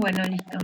Bueno, listo.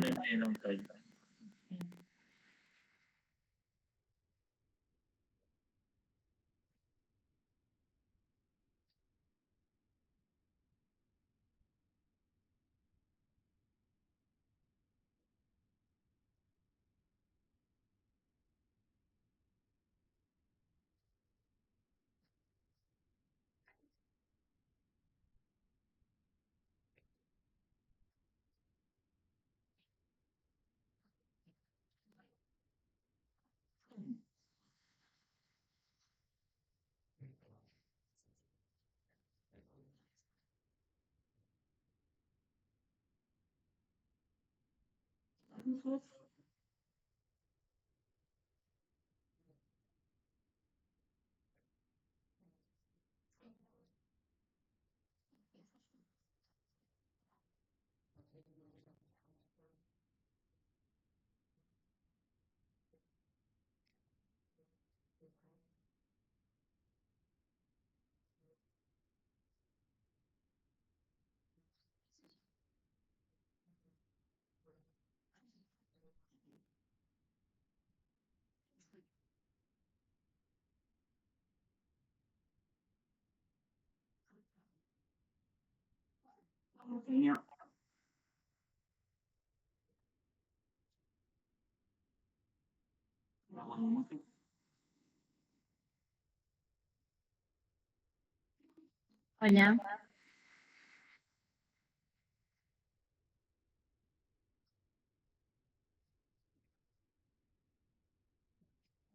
Hola.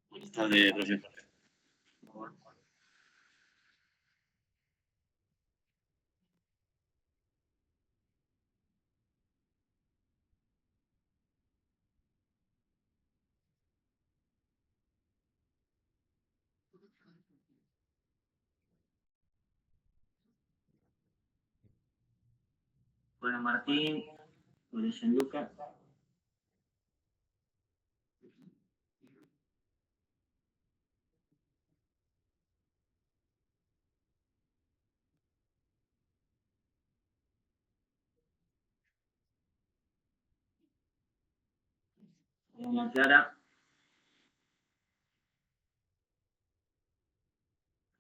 Buenas tardes, profe. Bueno, Martín, hola, Gianluca. Hola, Clara.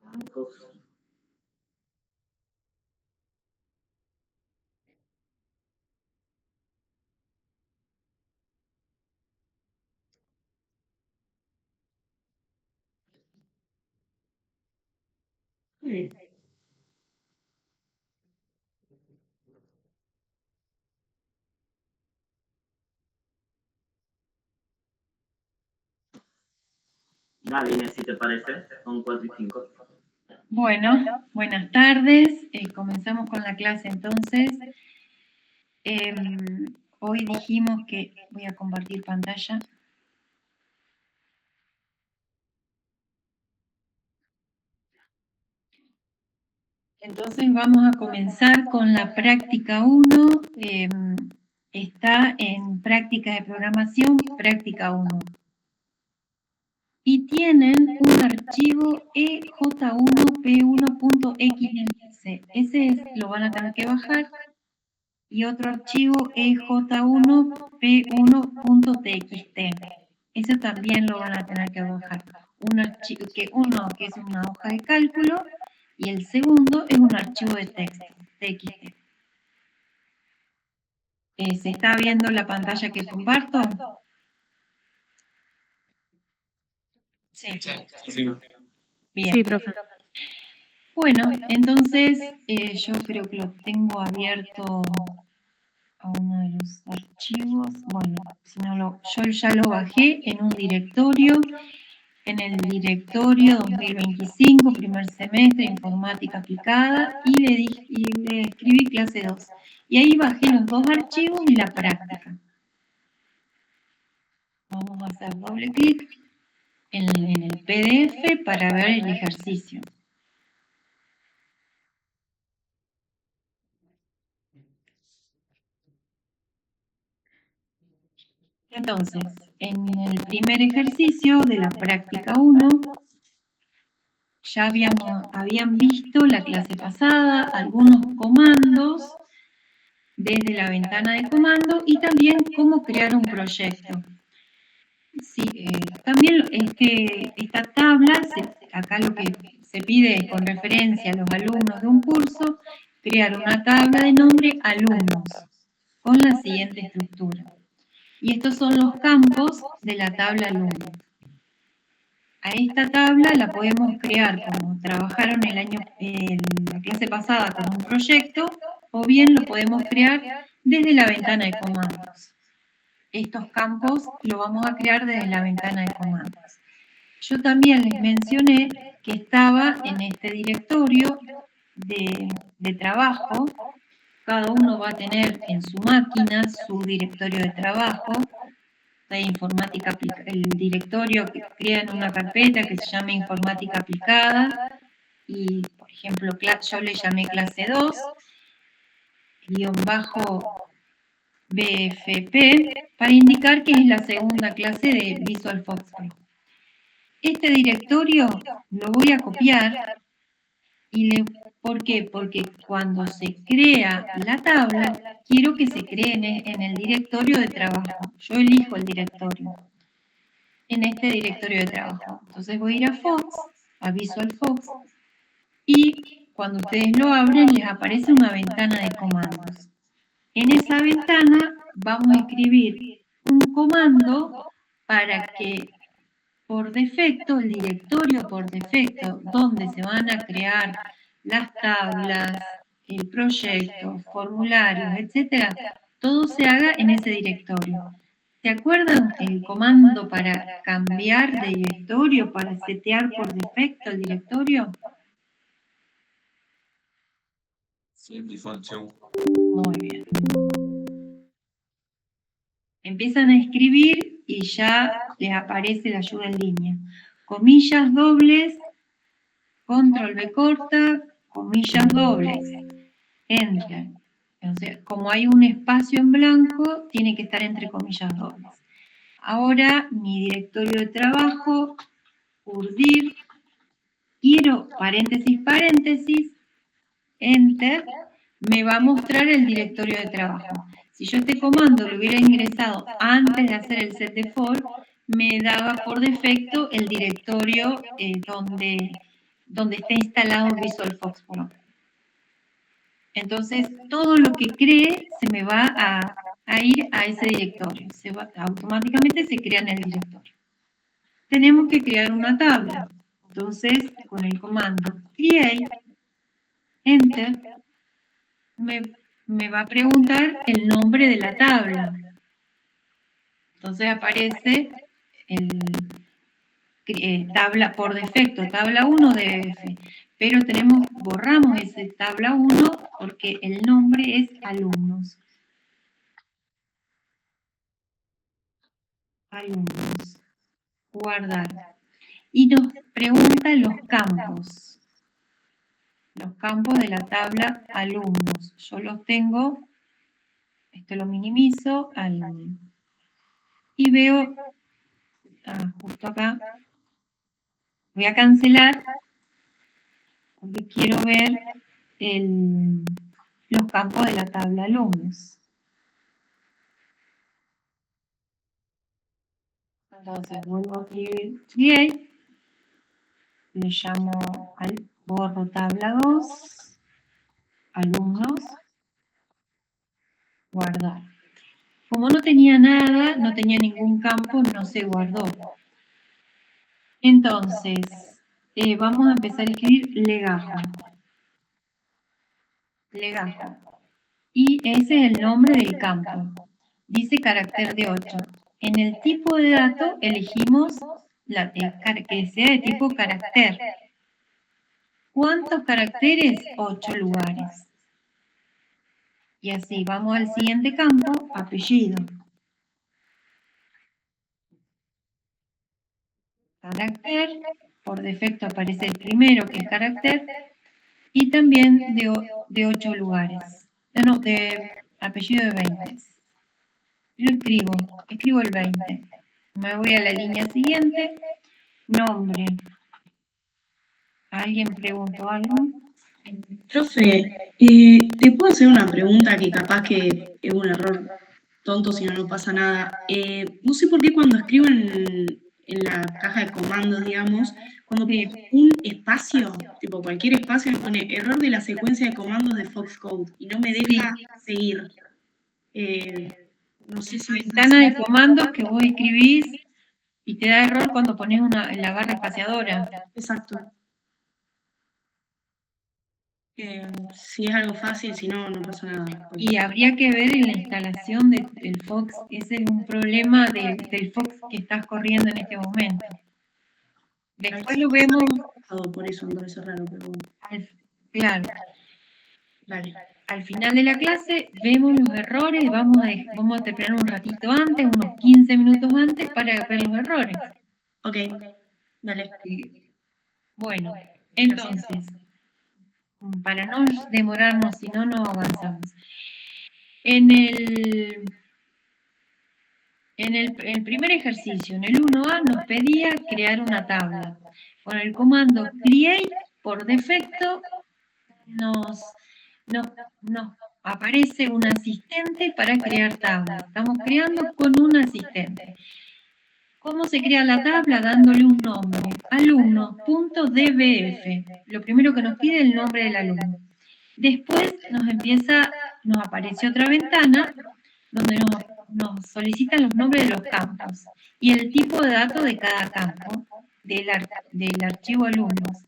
Marcos. Sí. Dale, Inés, si te parece, son 4 y 5. Bueno, buenas tardes. Comenzamos con la clase entonces. Hoy dijimos que voy a compartir pantalla. Entonces vamos a comenzar con la práctica 1. Está en práctica de programación, práctica 1. Y tienen un archivo ej1p1.xml. Ese lo van a tener que bajar. Y otro archivo ej1p1.txt. Ese también lo van a tener que bajar. Uno que es una hoja de cálculo y el segundo es un archivo de texto, txt. ¿Se está viendo la pantalla que comparto? Sí. Bien. Sí, profe. Bueno, entonces yo creo que lo tengo abierto a uno de los archivos. Bueno, si no yo ya lo bajé en un directorio. En el directorio 2025, primer semestre, informática aplicada, y le escribí clase 2. Y ahí bajé los dos archivos y la práctica. Vamos a hacer doble clic en el PDF para ver el ejercicio. Entonces, en el primer ejercicio de la práctica 1, ya habían visto la clase pasada algunos comandos desde la ventana de comando y también cómo crear un proyecto. Sí, también esta tabla, acá lo que se pide es con referencia a los alumnos de un curso, crear una tabla de nombre alumnos con la siguiente estructura. Y estos son los campos de la tabla alumnos. A esta tabla la podemos crear como trabajaron en la clase pasada con un proyecto, o bien lo podemos crear desde la ventana de comandos. Estos campos lo vamos a crear desde la ventana de comandos. Yo también les mencioné que estaba en este directorio de trabajo. Cada uno va a tener en su máquina su directorio de trabajo. De informática, el directorio que crean una carpeta que se llama informática aplicada y, por ejemplo, yo le llamé clase 2, BFP, para indicar que es la segunda clase de Visual Fox Pro. Este directorio lo voy a copiar ¿por qué? Porque cuando se crea la tabla, quiero que se cree en el directorio de trabajo. Yo elijo el directorio en este directorio de trabajo. Entonces voy a ir a Fox, a Visual Fox, y cuando ustedes lo abren les aparece una ventana de comandos. En esa ventana vamos a escribir un comando para que por defecto, el directorio por defecto, donde se van a crear las tablas, el proyecto, formularios, etcétera, todo se haga en ese directorio. ¿Se acuerdan el comando para cambiar de directorio, para setear por defecto el directorio? Sí, mi función. Muy bien. Empiezan a escribir y ya les aparece la ayuda en línea. Comillas dobles, control B corta, comillas dobles, enter. Entonces, como hay un espacio en blanco, tiene que estar entre comillas dobles. Ahora, mi directorio de trabajo, urdir, quiero paréntesis, paréntesis, enter, me va a mostrar el directorio de trabajo. Si yo este comando lo hubiera ingresado antes de hacer el set de for, me daba por defecto el directorio donde está instalado Visual Fox Pro. Entonces, todo lo que cree se me va a ir a ese directorio. Automáticamente se crea en el directorio. Tenemos que crear una tabla. Entonces, con el comando create, enter, me va a preguntar el nombre de la tabla. Entonces aparece tabla por defecto, tabla 1 de F. Pero borramos ese tabla 1 porque el nombre es alumnos. Alumnos. Guardar. Y nos pregunta los campos. Los campos de la tabla alumnos. Yo los tengo, esto lo minimizo, y veo, justo acá, voy a cancelar, porque quiero ver los campos de la tabla alumnos. Entonces vuelvo a escribir create, le llamo borro tabla 2, alumnos, guardar. Como no tenía nada, no tenía ningún campo, no se guardó. Entonces, vamos a empezar a escribir legajo. Legajo. Y ese es el nombre del campo. Dice carácter de 8. En el tipo de dato elegimos que sea de tipo carácter. ¿Cuántos caracteres? 8 lugares. Y así, vamos al siguiente campo, apellido. Carácter, por defecto aparece el primero, que es carácter, y también de 8 lugares. No, de apellido de 20. Lo escribo el 20. Me voy a la línea siguiente, nombre. ¿Alguien preguntó algo? Profe, te puedo hacer una pregunta que capaz que es un error tonto, si no, no pasa nada. No sé por qué cuando escribo en la caja de comandos, digamos, cuando Sí. pongo un espacio, tipo cualquier espacio, me pone error de la secuencia de comandos de Foxcode y no me deja seguir. No sé si es Ventana de comandos que vos escribís y te da error cuando pones la barra espaciadora. exacto. Si es algo fácil, si no, no pasa nada. Y habría que ver en la instalación del Fox, ese es un problema del Fox que estás corriendo en este momento. Después lo vemos. Por eso me parece raro, pero bueno. Claro. Dale. Al final de la clase vemos los errores, vamos a terminar un ratito antes, unos 15 minutos antes, para ver los errores. Ok, dale. Bueno, entonces, para no demorarnos, si no, no avanzamos. En el primer ejercicio, en el 1A, nos pedía crear una tabla. Con el comando create, por defecto, nos aparece un asistente para crear tablas. Estamos creando con un asistente. ¿Cómo se crea la tabla? Dándole un nombre. Alumno.dbf. Lo primero que nos pide es el nombre del alumno. Después nos aparece otra ventana donde nos solicitan los nombres de los campos y el tipo de datos de cada campo del archivo alumnos,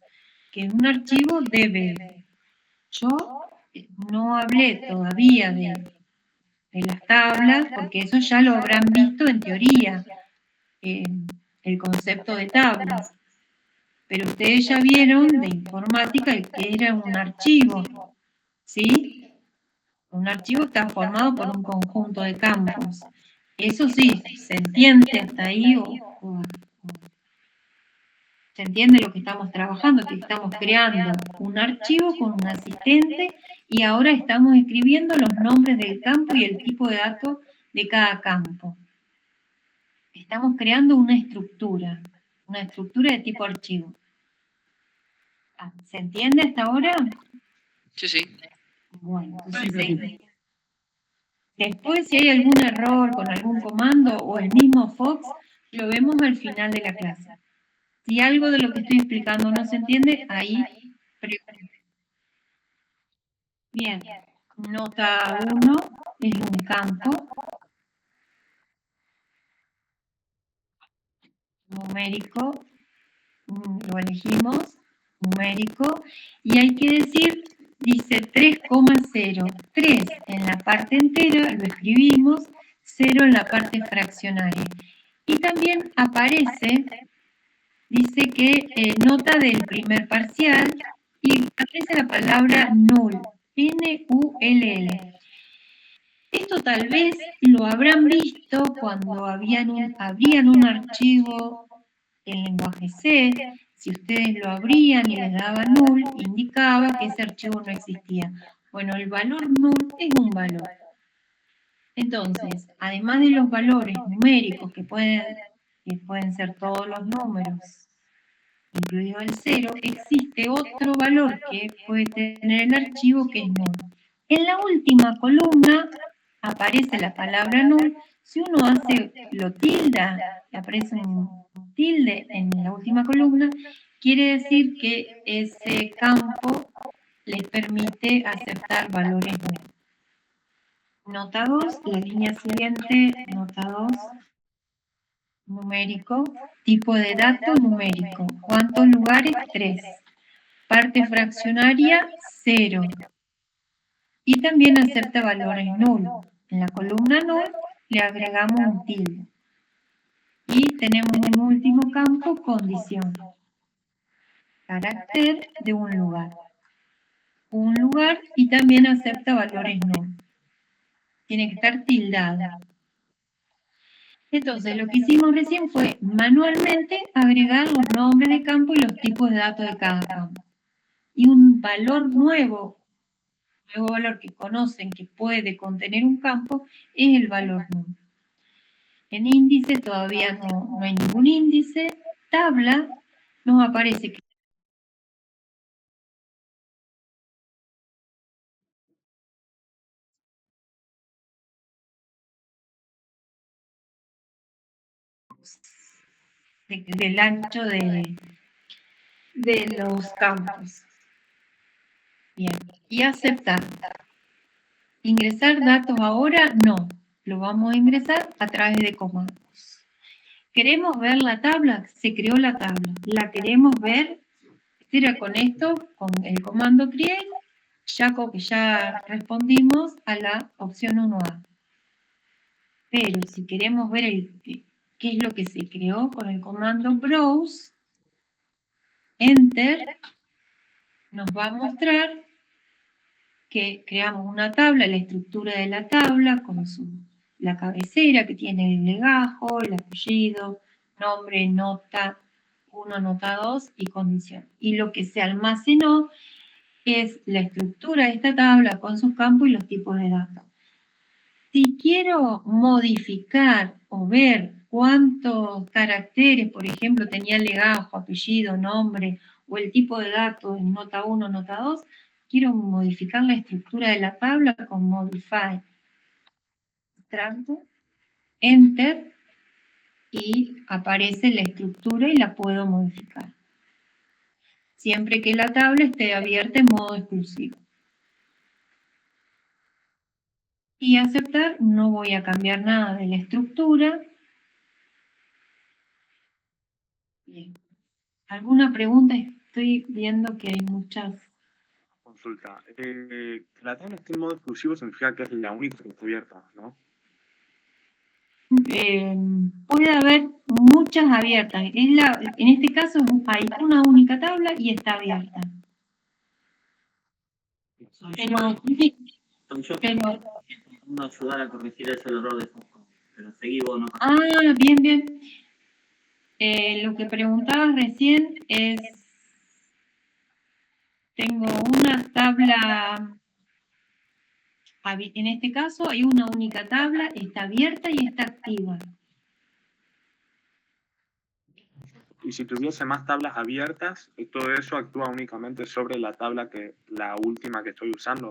que es un archivo DB. Yo no hablé todavía de las tablas, porque eso ya lo habrán visto en teoría, el concepto de tablas. Pero ustedes ya vieron de informática que era un archivo, ¿sí? Un archivo está formado por un conjunto de campos. Eso sí, ¿se entiende hasta ahí? ¿Se entiende lo que estamos trabajando? Que estamos creando un archivo con un asistente y ahora estamos escribiendo los nombres del campo y el tipo de datos de cada campo. Estamos creando una estructura de tipo archivo. ¿Se entiende hasta ahora? Sí. Bueno, entonces después, si hay algún error con algún comando o el mismo Fox, lo vemos al final de la clase. Si algo de lo que estoy explicando no se entiende, ahí pregunten. Bien, nota 1 es un campo numérico, lo elegimos, numérico, y hay que decir, dice 3,0, 3 en la parte entera, lo escribimos, 0 en la parte fraccionaria. Y también aparece, dice que nota del primer parcial, y aparece la palabra null, N-U-L-L. Esto tal vez lo habrán visto cuando abrían un archivo en lenguaje C. Si ustedes lo abrían y les daban null, indicaba que ese archivo no existía. Bueno, el valor null es un valor. Entonces, además de los valores numéricos que pueden ser todos los números, incluido el 0, existe otro valor que puede tener el archivo que es null. En la última columna aparece la palabra null. Si uno lo tilda, aparece un tilde en la última columna, quiere decir que ese campo les permite aceptar valores null. Nota 2, la línea siguiente, nota 2, numérico, tipo de dato numérico. ¿Cuántos lugares? 3. Parte fraccionaria, 0. Y también acepta valores null. En la columna null le agregamos un tilde. Y tenemos un último campo, condición. Carácter de un lugar. Un lugar y también acepta valores null. Tiene que estar tildado. Entonces, lo que hicimos recién fue manualmente agregar los nombres de campo y los tipos de datos de cada campo. Y un valor nuevo valor que conocen que puede contener un campo es el valor null. En índice todavía no hay ningún índice. Tabla nos aparece que del ancho de los campos. Bien, y aceptar. ¿Ingresar datos ahora? No, lo vamos a ingresar a través de comandos. ¿Queremos ver la tabla? Se creó la tabla. ¿La queremos ver? Con esto, con el comando create, ya respondimos a la opción 1A. Pero si queremos ver qué es lo que se creó con el comando browse, enter, nos va a mostrar que creamos una tabla, la estructura de la tabla, con la cabecera que tiene el legajo, el apellido, nombre, nota 1, nota 2 y condición. Y lo que se almacenó es la estructura de esta tabla con sus campos y los tipos de datos. Si quiero modificar o ver cuántos caracteres, por ejemplo, tenía el legajo, apellido, nombre o el tipo de datos en nota 1, nota 2, quiero modificar la estructura de la tabla con Modify. Extracto, Enter, y aparece la estructura y la puedo modificar. Siempre que la tabla esté abierta en modo exclusivo. Y aceptar, no voy a cambiar nada de la estructura. Bien. ¿Alguna pregunta? Estoy viendo que hay muchas. Consulta. La tabla esté en modo exclusivo significa que es la única que está abierta, ¿no? Puede haber muchas abiertas. En este caso hay una única tabla y está abierta. Pero no ayudar a corregir ese error de fondo. Pero seguí vos, ¿no? Ah, bien. Lo que preguntabas recién es, tengo una tabla, en este caso hay una única tabla, está abierta y está activa. Y si tuviese más tablas abiertas, todo eso actúa únicamente sobre la tabla la última que estoy usando.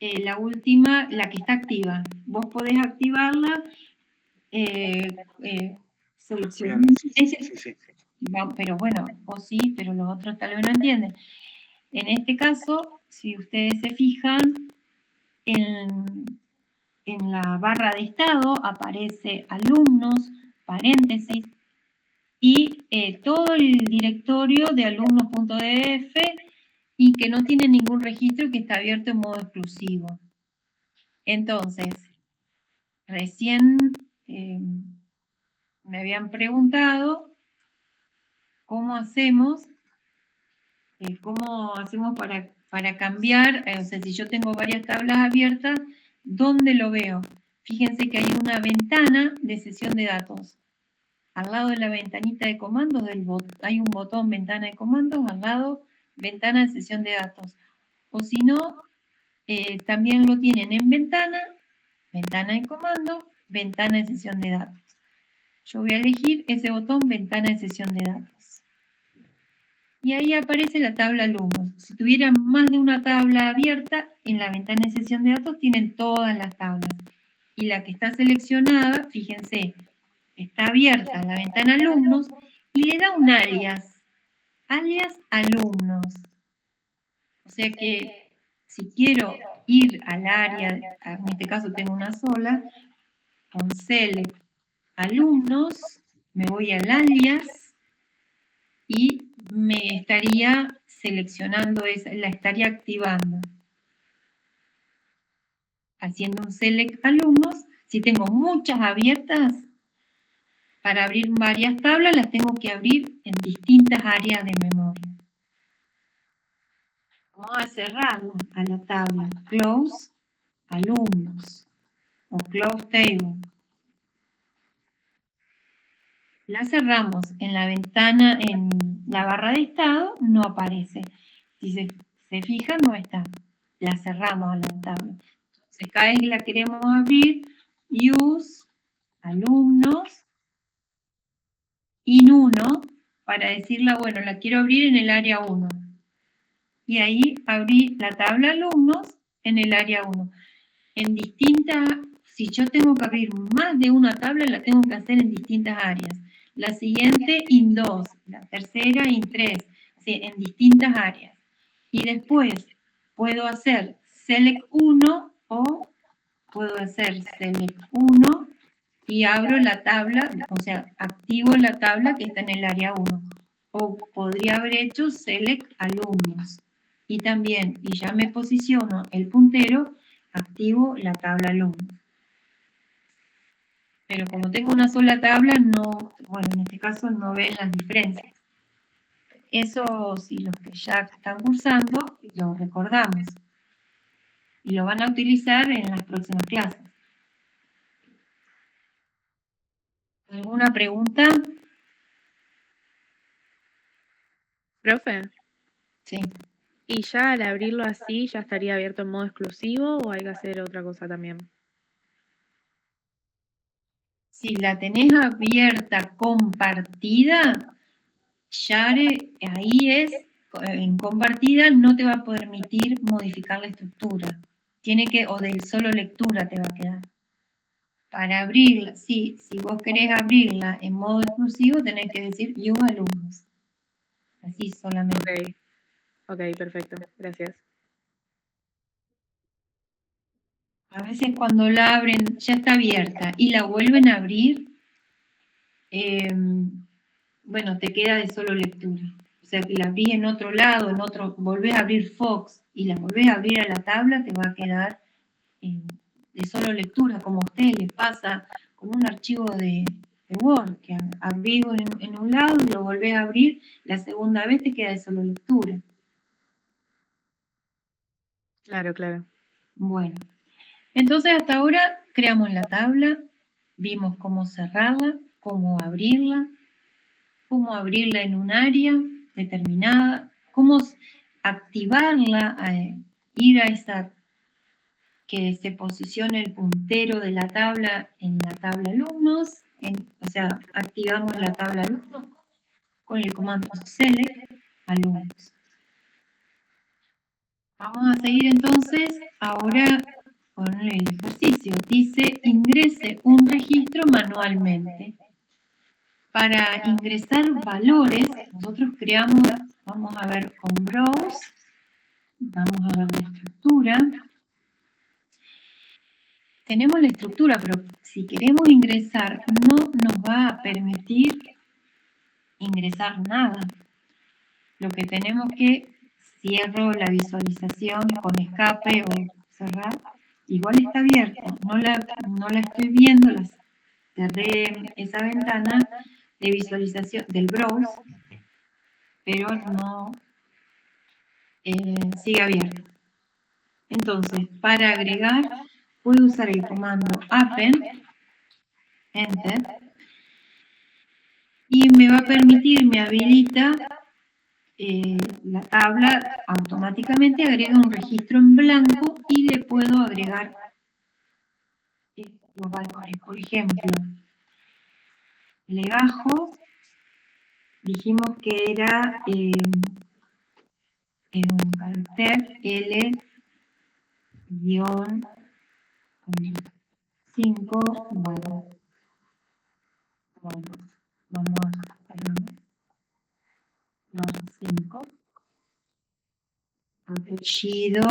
La última, la que está activa. Vos podés activarla seleccionando. Sí. Pero bueno, vos sí, pero los otros tal vez no entienden. En este caso, si ustedes se fijan, en la barra de estado aparece alumnos, paréntesis, y todo el directorio de alumnos.df y que no tiene ningún registro, que está abierto en modo exclusivo. Entonces, recién me habían preguntado cómo hacemos para cambiar, o sea, si yo tengo varias tablas abiertas, ¿dónde lo veo? Fíjense que hay una ventana de sesión de datos. Al lado de la ventanita de comandos hay un botón ventana de comandos, al lado ventana de sesión de datos. O si no, también lo tienen en ventana de comandos, ventana de sesión de datos. Yo voy a elegir ese botón ventana de sesión de datos. Y ahí aparece la tabla alumnos. Si tuvieran más de una tabla abierta, en la ventana de sesión de datos tienen todas las tablas. Y la que está seleccionada, fíjense, está abierta la ventana alumnos y le da un alias alumnos. O sea que si quiero ir al área, en este caso tengo una sola, con select alumnos, me voy al alias y me estaría seleccionando, la estaría activando. Haciendo un select alumnos, si tengo muchas abiertas, para abrir varias tablas las tengo que abrir en distintas áreas de memoria. Vamos a cerrarla a la tabla close alumnos o close table. La cerramos en la ventana, en la barra de estado, no aparece. Si se fijan, no está. La cerramos a la tabla. Entonces, cada vez que la queremos abrir, use alumnos in1 para decirla, bueno, la quiero abrir en el área 1. Y ahí abrí la tabla alumnos en el área 1. En distintas Si yo tengo que abrir más de una tabla, la tengo que hacer en distintas áreas. La siguiente in 2, la tercera in 3, así, en distintas áreas. Y después puedo hacer select 1 o puedo hacer select 1 y abro la tabla, o sea, activo la tabla que está en el área 1. O podría haber hecho select alumnos. Y también, y ya me posiciono el puntero, activo la tabla alumnos. Pero como tengo una sola tabla, no, bueno, en este caso no ven las diferencias. Eso, si los que ya están cursando, lo recordamos. Y lo van a utilizar en las próximas clases. ¿Alguna pregunta? Profe, Sí. ¿y ya al abrirlo así ya estaría abierto en modo exclusivo o hay que hacer otra cosa también? Si la tenés abierta compartida, Share ahí es, en compartida no te va a permitir modificar la estructura. Tiene que, o de solo lectura te va a quedar. Para abrirla, sí, si vos querés abrirla en modo exclusivo, tenés que decir yo alumnos. Así solamente. Ok, perfecto, gracias. A veces cuando la abren, ya está abierta, y la vuelven a abrir, bueno, te queda de solo lectura. O sea, que la abrís en otro lado, volvés a abrir Fox, y la volvés a abrir a la tabla, te va a quedar de solo lectura, como a ustedes les pasa con un archivo de Word, que abrís en un lado y lo volvés a abrir, la segunda vez te queda de solo lectura. Claro, claro. Bueno, entonces hasta ahora creamos la tabla, vimos cómo cerrarla, cómo abrirla en un área determinada, cómo activarla, ir a esa, que se posicione el puntero de la tabla en la tabla alumnos, o sea, activamos la tabla alumnos con el comando select alumnos. Vamos a seguir entonces ahora con el ejercicio. Dice, ingrese un registro manualmente. Para ingresar valores, nosotros creamos, vamos a ver con Browse, vamos a ver la estructura. Tenemos la estructura, pero si queremos ingresar, no nos va a permitir ingresar nada. Lo que tenemos que, cierro la visualización con escape o cerrar, igual está abierto, no la estoy viendo, cerré esa ventana de visualización del browse, pero no sigue abierto. Entonces, para agregar, puedo usar el comando append, enter, y me va a permitir, me habilita la tabla, automáticamente agrega un registro en blanco y le puedo agregar los valores. Por ejemplo, legajo, dijimos que era en un carácter L-5, bueno, vamos a los 5, apellido,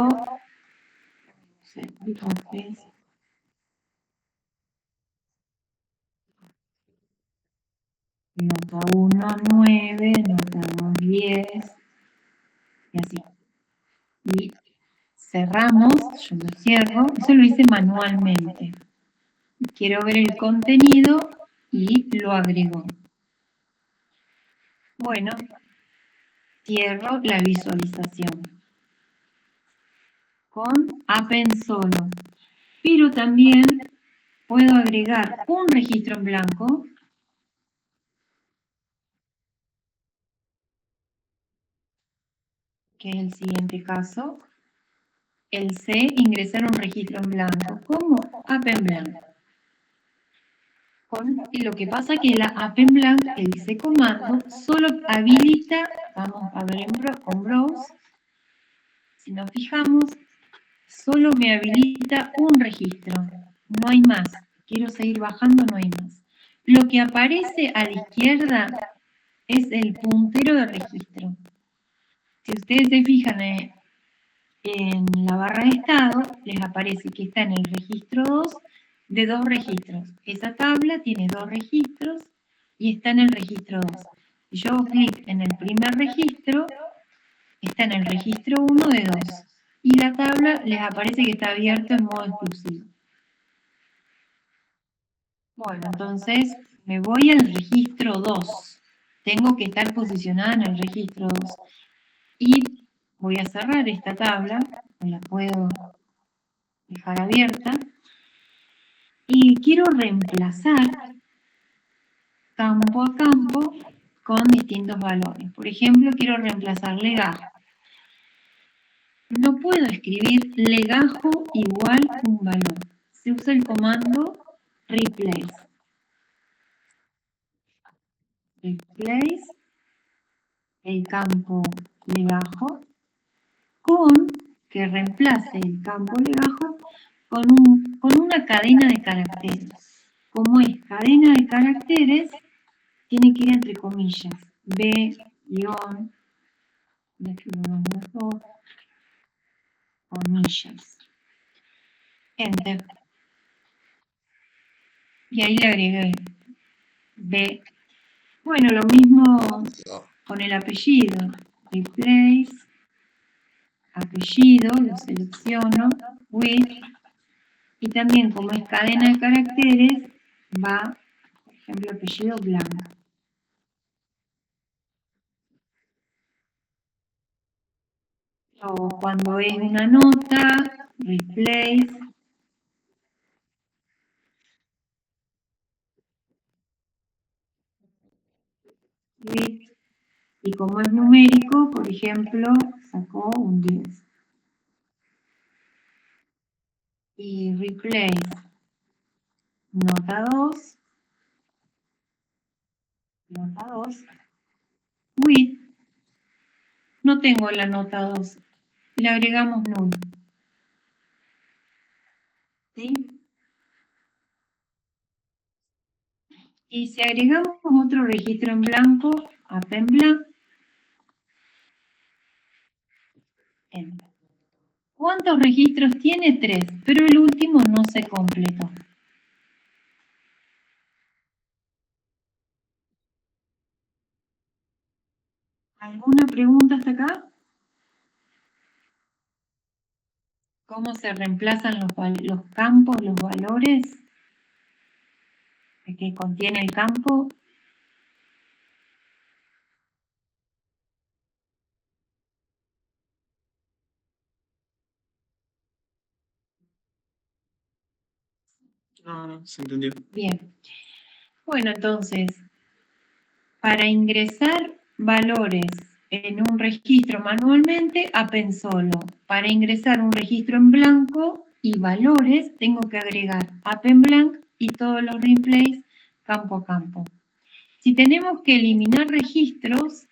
nota 1, 9, nota 2, 10, y así. Y cerramos, yo lo cierro, eso lo hice manualmente. Quiero ver el contenido y lo agrego. Bueno, cierro la visualización con append solo. Pero también puedo agregar un registro en blanco que es el siguiente caso, el C, ingresar un registro en blanco, como append blank. Y lo que pasa es que la append blank, el C comando, solo habilita, vamos a ver con browse, si nos fijamos, solo me habilita un registro, no hay más. Quiero seguir bajando, no hay más. Lo que aparece a la izquierda es el puntero de registro. Si ustedes se fijan en la barra de estado, les aparece que está en el registro 2 de 2 registros. Esa tabla tiene 2 registros y está en el registro 2. Si yo hago clic en el primer registro, está en el registro 1 de 2. Y la tabla les aparece que está abierta en modo exclusivo. Bueno, entonces me voy al registro 2. Tengo que estar posicionada en el registro 2. Y voy a cerrar esta tabla, la puedo dejar abierta. Y quiero reemplazar campo a campo con distintos valores. Por ejemplo, quiero reemplazar legajo. No puedo escribir legajo igual un valor. Se usa el comando replace. Replace el campo legajo con que reemplace el campo legajo con una cadena de caracteres. Como es cadena de caracteres, tiene que ir entre comillas. B, guión, comillas. Enter. Y ahí le agregué B. Bueno, lo mismo con el apellido. Replace, apellido, lo selecciono, with, y también como es cadena de caracteres, va, por ejemplo, apellido blanco. O cuando es una nota, replace, with, y como es numérico, por ejemplo, sacó un 10. Y replace, nota 2, with, no tengo la nota 2, le agregamos null. ¿Sí? Y si agregamos otro registro en blanco, append blank, enter. ¿Cuántos registros tiene? 3, pero el último no se completó. ¿Alguna pregunta hasta acá? ¿Cómo se reemplazan los campos, los valores que contiene el campo? No, se entendió. Bien. Bueno, entonces, para ingresar valores en un registro manualmente, append solo. Para ingresar un registro en blanco y valores, tengo que agregar append blank y todos los replays campo a campo. Si tenemos que eliminar registros,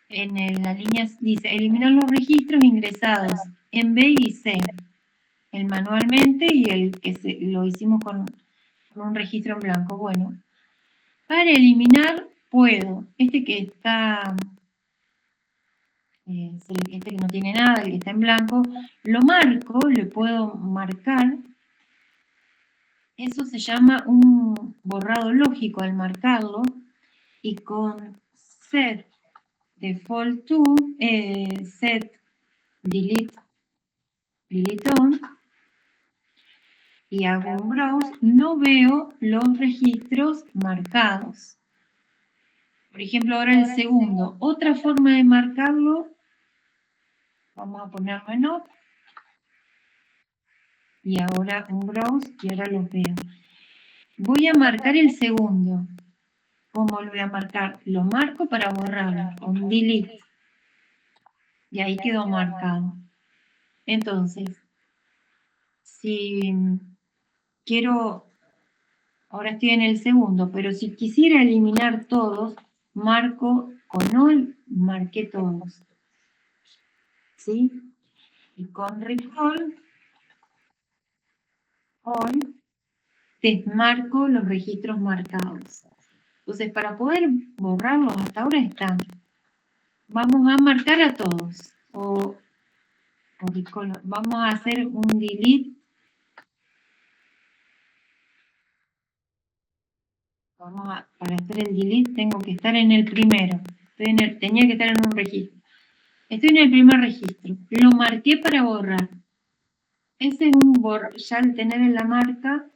en la línea dice eliminar los registros ingresados en B y C, el manualmente y el que lo hicimos con un registro en blanco. Bueno, para eliminar puedo, este que está, este que no tiene nada, el que está en blanco, lo marco, le puedo marcar. Eso se llama un borrado lógico al marcarlo, y con set default to, set delete on, y hago un browse, no veo los registros marcados. Por ejemplo, ahora el segundo. Otra forma de marcarlo, vamos a ponerlo en off, y ahora un browse, y ahora los veo. Voy a marcar el segundo. ¿Cómo lo voy a marcar? Lo marco para borrarlo, con delete. Y ahí quedó marcado. Entonces, si quiero, ahora estoy en el segundo, pero si quisiera eliminar todos, marco con all, marqué todos. ¿Sí? Y con recall all, desmarco los registros marcados. Entonces, para poder borrarlos, hasta ahora están. Vamos a marcar a todos. Vamos a hacer un delete. Para hacer el delete tengo que estar en el primero. Tenía que estar en un registro. Estoy en el primer registro. Lo marqué para borrar. Ese es ya al tener en la marca,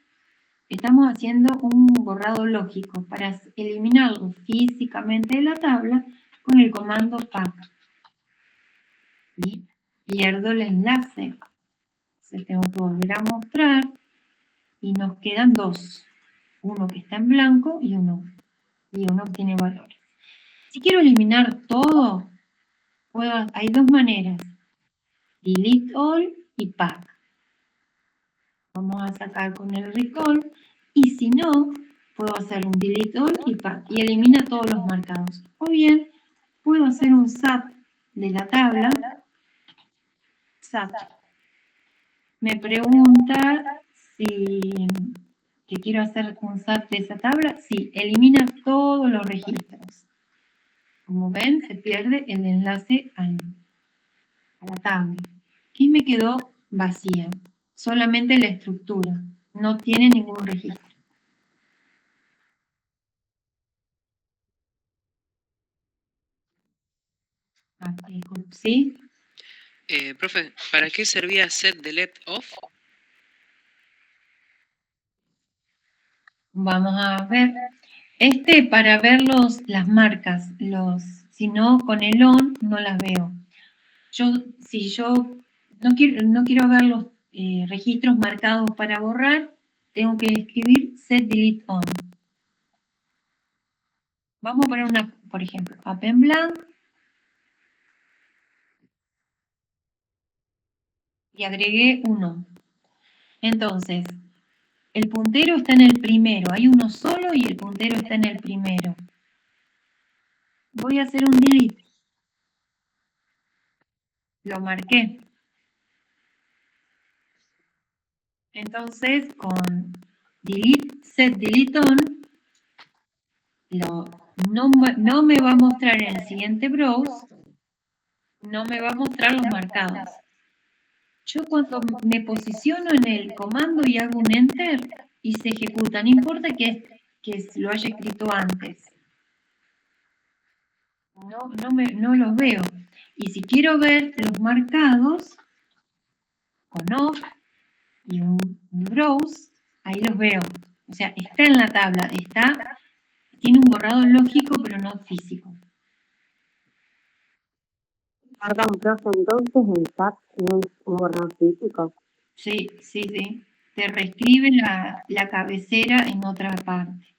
estamos haciendo un borrado lógico para eliminarlo físicamente de la tabla con el comando pack. Y pierdo el enlace. Se tengo que volver a mostrar y nos quedan dos. Uno que está en blanco y uno que tiene valores. Si quiero eliminar todo, hay dos maneras. Delete all y pack. Vamos a sacar con el recall. Y si no, puedo hacer un delete all y pack. Y elimina todos los marcados. O bien, puedo hacer un SAT de la tabla. SAT. Me pregunta que quiero hacer un SAT de esa tabla. Sí, elimina todos los registros. Como ven, se pierde el enlace a la tabla. Y me quedó vacía. Solamente la estructura. No tiene ningún registro. ¿Sí? Profe, ¿para qué servía set delete off? Vamos a ver. Para ver las marcas. Si no, con el on no las veo. Si yo no quiero ver los registros marcados para borrar, tengo que escribir set delete on. Vamos a poner por ejemplo, append blank. Y agregué uno. Entonces, el puntero está en el primero. Hay uno solo y el puntero está en el primero. Voy a hacer un delete. Lo marqué. Entonces, con delete, set delete on, no me va a mostrar en el siguiente browse, no me va a mostrar los marcados. Yo cuando me posiciono en el comando y hago un enter y se ejecuta, no importa que lo haya escrito antes. No los veo. Y si quiero ver los marcados, con off y un browse, ahí los veo. O sea, está en la tabla, tiene un borrado lógico, pero no físico. Perdón, profe, entonces el SAT no es un borrado físico. Sí. Te reescribe la cabecera en otra parte.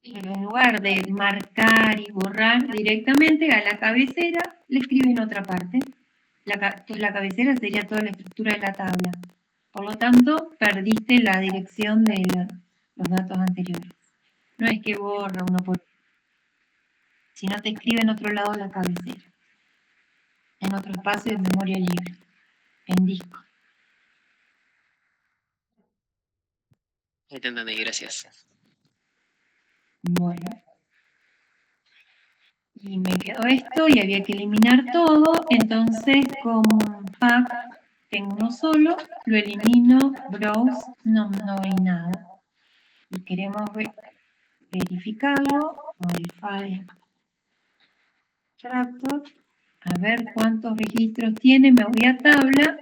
Pero en lugar de marcar y borrar directamente a la cabecera, le escribe en otra parte. La cabecera sería toda la estructura de la tabla. Por lo tanto, perdiste la dirección de los datos anteriores. No es que borra uno por uno, sino te escribe en otro lado la cabecera. En otro espacio de memoria libre. En disco. Ahí te entendí, gracias. Bueno. Y me quedó esto y había que eliminar todo. Entonces, como pack tengo uno solo, lo elimino, browse, no hay nada. Y queremos verificarlo, modify tractor, a ver cuántos registros tiene, me voy a tabla,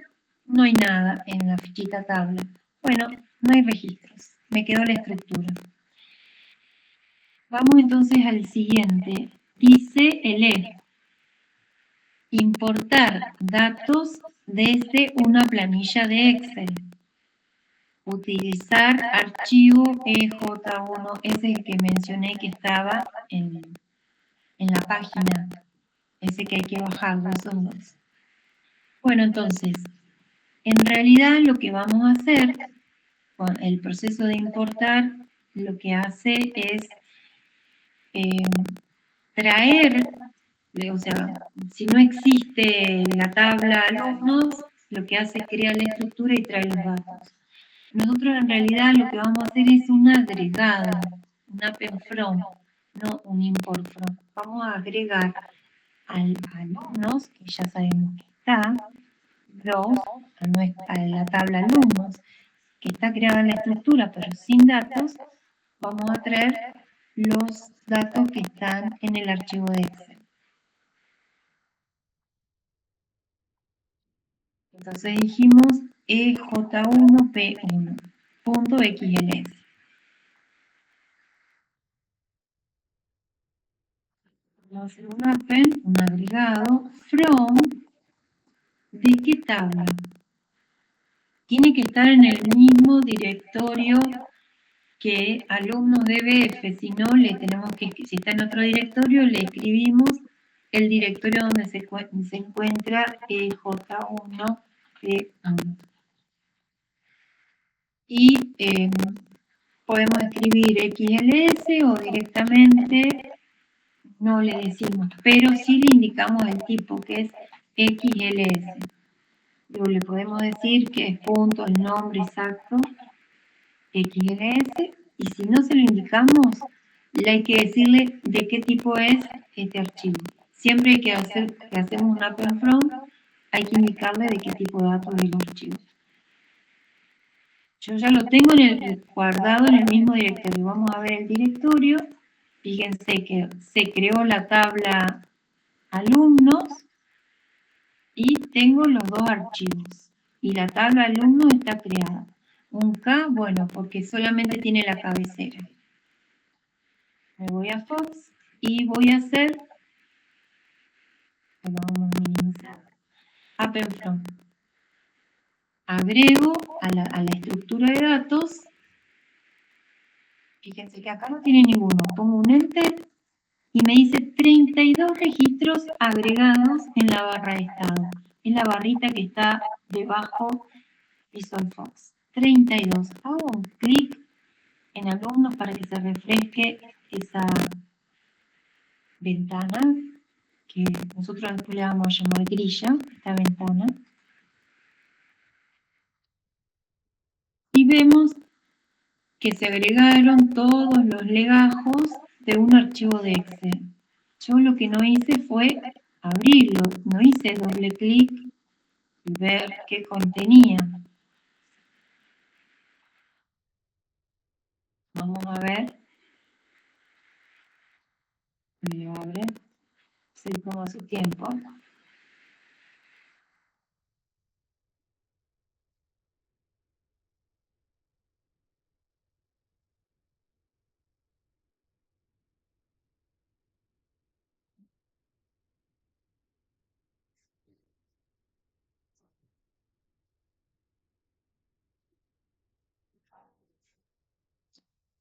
no hay nada en la fichita tabla. Bueno, no hay registros, me quedó la estructura. Vamos entonces al siguiente. Dice elef, importar datos desde una planilla de Excel. Utilizar archivo EJ1, ese es el que mencioné que estaba en la página. Ese que hay que bajarlo, esos dos. Bueno, entonces, en realidad lo que vamos a hacer con el proceso de importar, lo que hace es traer, o sea, si no existe la tabla alumnos, lo que hace es crear la estructura y trae los datos. Nosotros en realidad lo que vamos a hacer es un agregado, un append from, no un import from. Vamos a agregar alumnos, que ya sabemos que está, dos, a la tabla alumnos, que está creada en la estructura pero sin datos, vamos a traer los datos que están en el archivo de Excel. Entonces dijimos ej1p1.xls. Vamos a hacer un append, un agregado, from, ¿de qué tabla? Tiene que estar en el mismo directorio que alumnos DBF, si no le tenemos que, si está en otro directorio, le escribimos el directorio donde se encuentra ej1p1. Y podemos escribir XLS o directamente no le decimos, pero sí le indicamos el tipo que es XLS. Luego le podemos decir que es punto, el nombre exacto, XLS, y si no se lo indicamos, le hay que decirle de qué tipo es este archivo. Siempre que hacemos un append from, hay que indicarle de qué tipo de datos es el archivo. Yo ya lo tengo guardado en el mismo directorio. Vamos a ver el directorio. Fíjense que se creó la tabla alumnos y tengo los dos archivos. Y la tabla alumnos está creada. Un K, bueno, porque solamente tiene la cabecera. Me voy a Fox y voy a hacer, lo vamos a minimizar, append from. Agrego a la estructura de datos. Fíjense que acá no tiene ninguno. Pongo un Enter y me dice 32 registros agregados en la barra de estado. Es la barrita que está debajo Visual Fox. 32. Hago un clic en alumnos para que se refresque esa ventana que nosotros después le vamos a llamar grilla, esta ventana. Y vemos que se agregaron todos los legajos de un archivo de Excel. Yo lo que no hice fue abrirlo, no hice doble clic y ver qué contenía. Vamos a ver. Me lo abre. Se toma su tiempo.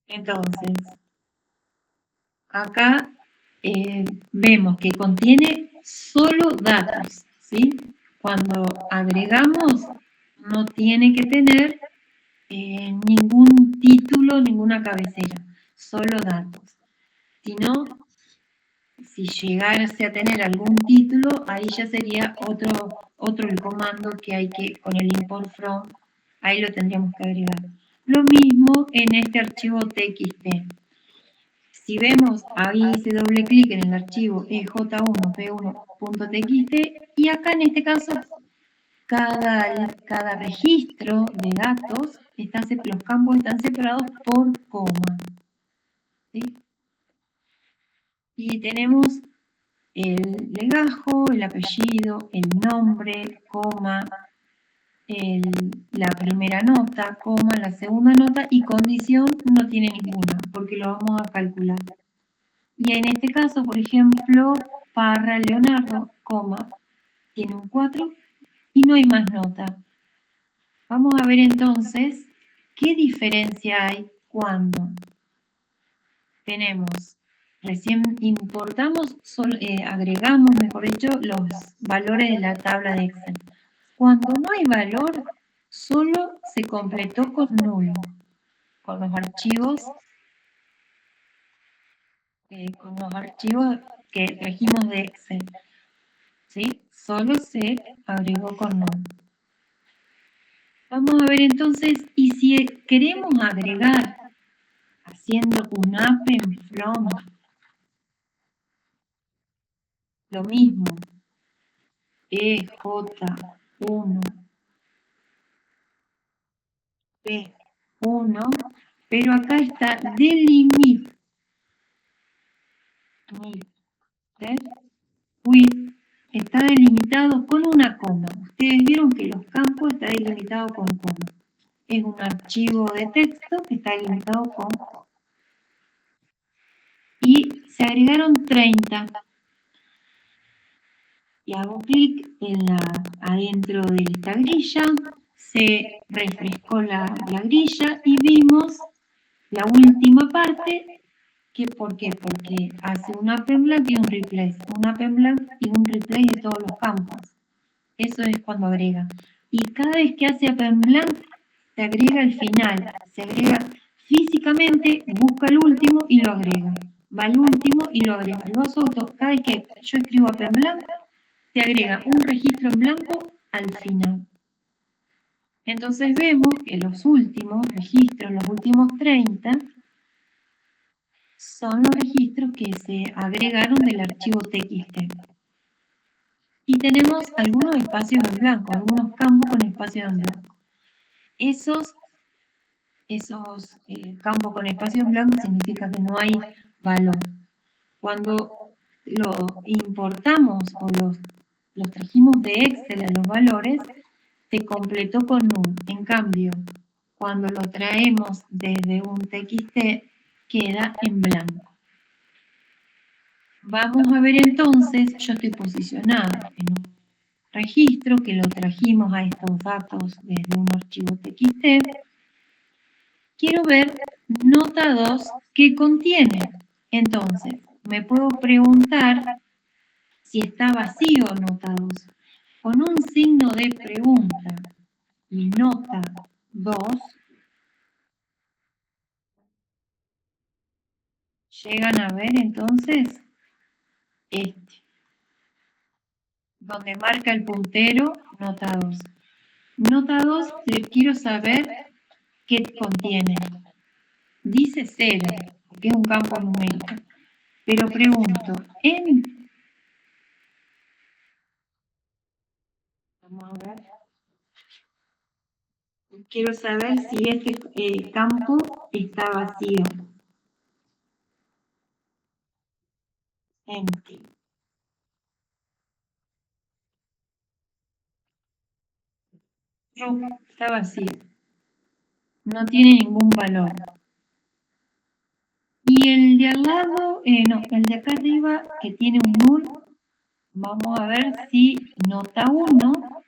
Entonces, acá vemos que contiene solo datos, ¿sí? Cuando agregamos, no tiene que tener ningún título, ninguna cabecera, solo datos. Si no, si llegase a tener algún título, ahí ya sería otro el comando que hay que, con el import from, ahí lo tendríamos que agregar. Lo mismo en este archivo txt. Si vemos, ahí hice doble clic en el archivo ej1p1.txt y acá en este caso cada registro de datos, los campos están separados por coma. ¿Sí? Y tenemos el legajo, el apellido, el nombre, coma, la primera nota, coma, la segunda nota y condición no tiene ninguna porque lo vamos a calcular. Y en este caso, por ejemplo, Parra Leonardo, coma, tiene un 4 y no hay más nota. Vamos a ver entonces qué diferencia hay cuando tenemos, recién importamos, agregamos, mejor dicho, los valores de la tabla de Excel. Cuando no hay valor, solo se completó con nulo, con los archivos que trajimos de Excel. ¿Sí? Solo se agregó con nulo. Vamos a ver entonces, y si queremos agregar, haciendo un append from, lo mismo, EJ1, P1, pero acá está delimit with, está delimitado con una coma. Ustedes vieron que los campos están delimitados con coma. Es un archivo de texto que está delimitado con coma. Y se agregaron 30. Y hago clic adentro de esta grilla, se refrescó la grilla y vimos la última parte. ¿Por qué? Porque hace un append blank y un replace. Un append blank y un replace de todos los campos. Eso es cuando agrega. Y cada vez que hace append blank, se agrega al final. Se agrega físicamente, busca el último y lo agrega. Va al último y lo agrega. Lo hace cada vez que yo escribo append blank, se agrega un registro en blanco al final. Entonces vemos que los últimos registros, los últimos 30, son los registros que se agregaron del archivo TXT. Y tenemos algunos espacios en blanco, algunos campos con espacios en blanco. Esos campos con espacios en blanco significa que no hay valor. Cuando lo importamos o los trajimos de Excel a los valores, se completó con null. En cambio, cuando lo traemos desde un TXT, queda en blanco. Vamos a ver entonces, yo estoy posicionada en un registro que lo trajimos a estos datos desde un archivo TXT. Quiero ver nota 2 que contiene. Entonces, me puedo preguntar si está vacío nota 2. Con un signo de pregunta y nota 2, llegan a ver entonces donde marca el puntero, nota 2. Nota 2, quiero saber qué contiene. Dice 0, que es un campo numérico. Pero pregunto, vamos a ver. Quiero saber si este campo está vacío. Empty. Está vacío. No tiene ningún valor. Y el de al lado, no, el de acá arriba, que tiene un null, vamos a ver si nota 1,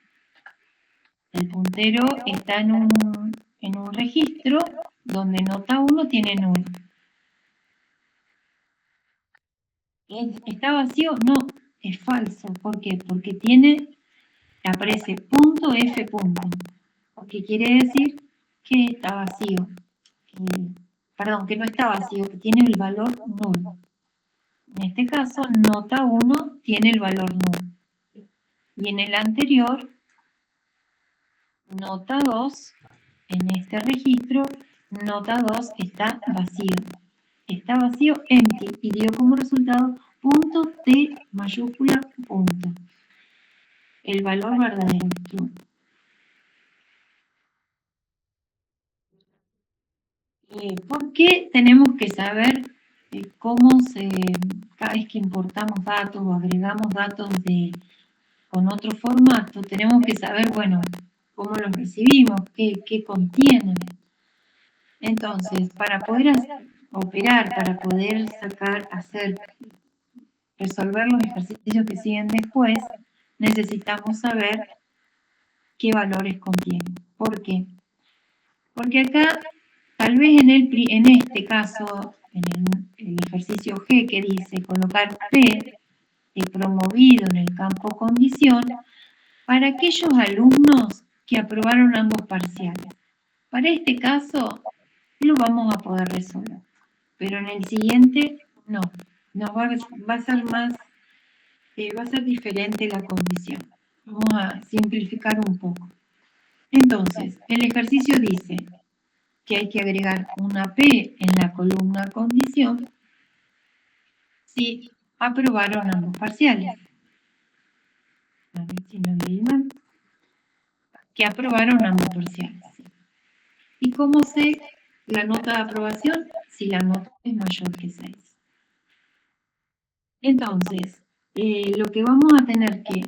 el puntero está en un registro donde nota 1 tiene null. ¿Está vacío? No, es falso. ¿Por qué? Porque aparece punto F punto. Porque quiere decir que está vacío. Perdón, que no está vacío, que tiene el valor null. En este caso, nota 1 tiene el valor null. Y en el anterior, nota 2, en este registro, nota 2 está vacío. Está vacío, empty, y dio como resultado punto T mayúscula punto. El valor verdadero. ¿Por qué tenemos que saber cada vez que importamos datos o agregamos datos con otro formato, tenemos que saber, bueno, cómo los recibimos, qué contienen? Entonces, para poder operar, para poder resolver los ejercicios que siguen después, necesitamos saber qué valores contienen. ¿Por qué? Porque acá, tal vez en este caso, en el ejercicio G que dice colocar P promovido en el campo condición para aquellos alumnos que aprobaron ambos parciales. Para este caso, lo vamos a poder resolver. Pero en el siguiente, no. Va a ser diferente la condición. Vamos a simplificar un poco. Entonces, el ejercicio dice que hay que agregar una P en la columna condición si aprobaron ambos parciales. A ver si lo leí mal. Que aprobaron ambos parciales. ¿Y cómo sé la nota de aprobación? Si la nota es mayor que 6. Entonces, lo que vamos a tener que,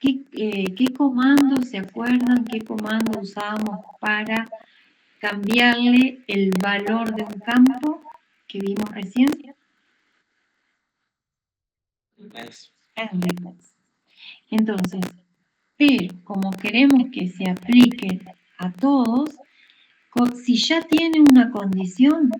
¿qué comando se acuerdan? ¿Qué comando usamos para cambiarle el valor de un campo que vimos recién? Replace. En replace. Entonces, pero como queremos que se aplique a todos, si ya tiene una condición,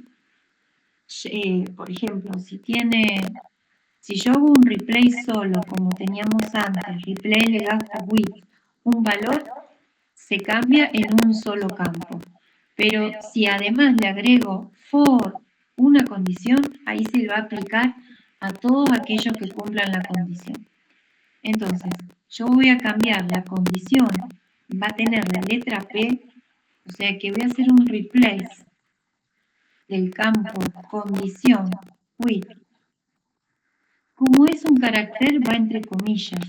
por ejemplo, si yo hago un replace solo, como teníamos antes, replace le gasto with un valor, se cambia en un solo campo. Pero si además le agrego for una condición, ahí se va a aplicar a todos aquellos que cumplan la condición. Entonces, yo voy a cambiar la condición, va a tener la letra P, o sea que voy a hacer un replace del campo condición with. Como es un carácter, va entre comillas.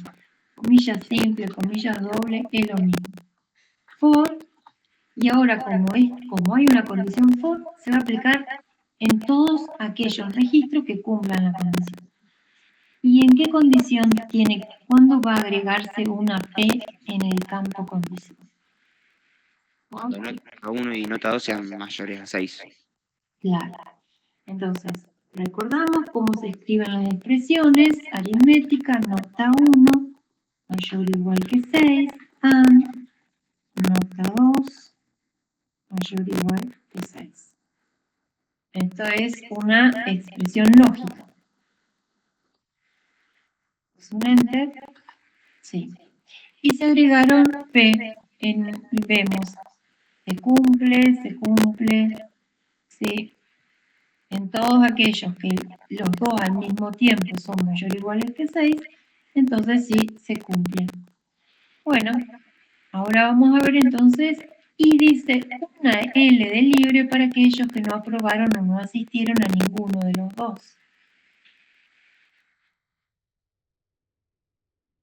Comillas simples, comillas dobles, es lo mismo. For, y ahora como hay una condición for, se va a aplicar en todos aquellos registros que cumplan la condición. ¿Y en qué condición cuándo va a agregarse una P en el campo condición? Cuando nota 1 y nota 2 sean mayores a 6. Claro. Entonces, recordamos cómo se escriben las expresiones aritméticas, nota 1, mayor o igual que 6, and nota 2, mayor o igual que 6. Esto es una expresión lógica. ¿Es un enter? Sí. Y se agregaron P y vemos, se cumple, ¿sí? En todos aquellos que los dos al mismo tiempo son mayor o iguales que 6, entonces sí se cumplen. Bueno, ahora vamos a ver entonces, y dice una L de libre para aquellos que no aprobaron o no asistieron a ninguno de los dos.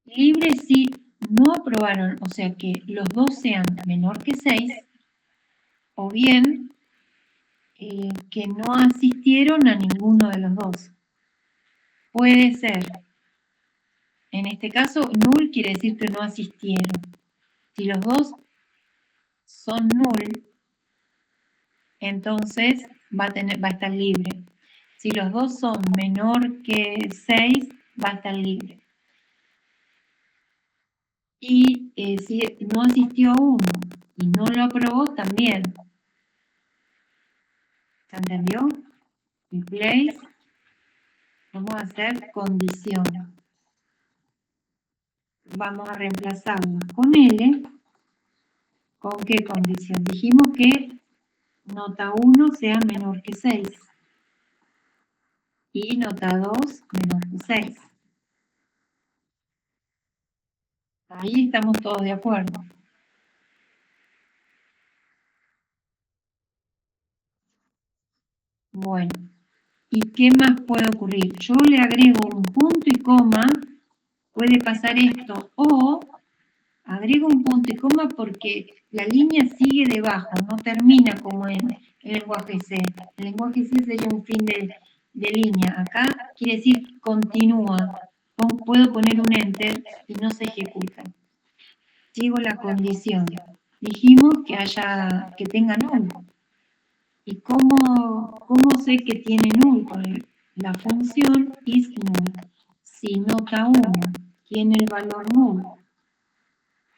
Libre si no aprobaron, o sea que los dos sean menor que 6, o bien que no asistieron a ninguno de los dos. Puede ser, en este caso, null quiere decir que no asistieron. Si los dos son null, entonces va a estar libre. Si los dos son menor que 6, va a estar libre. Y si no asistió uno y no lo aprobó, también. ¿Se entendió? Replace. Vamos a hacer condición. Vamos a reemplazarlo con L. ¿Con qué condición? Dijimos que nota 1 sea menor que 6. Y nota 2 menor que 6. Ahí estamos todos de acuerdo. Bueno, ¿y qué más puede ocurrir? Yo le agrego un punto y coma, puede pasar esto, o agrego un punto y coma porque la línea sigue debajo, no termina como en el lenguaje C. El lenguaje C sería un fin de línea. Acá quiere decir continúa. Puedo poner un enter y no se ejecuta. Sigo la condición. Dijimos que tenga null. ¿Y cómo sé que tiene null? Con la función isNull. Si nota 1 tiene el valor null,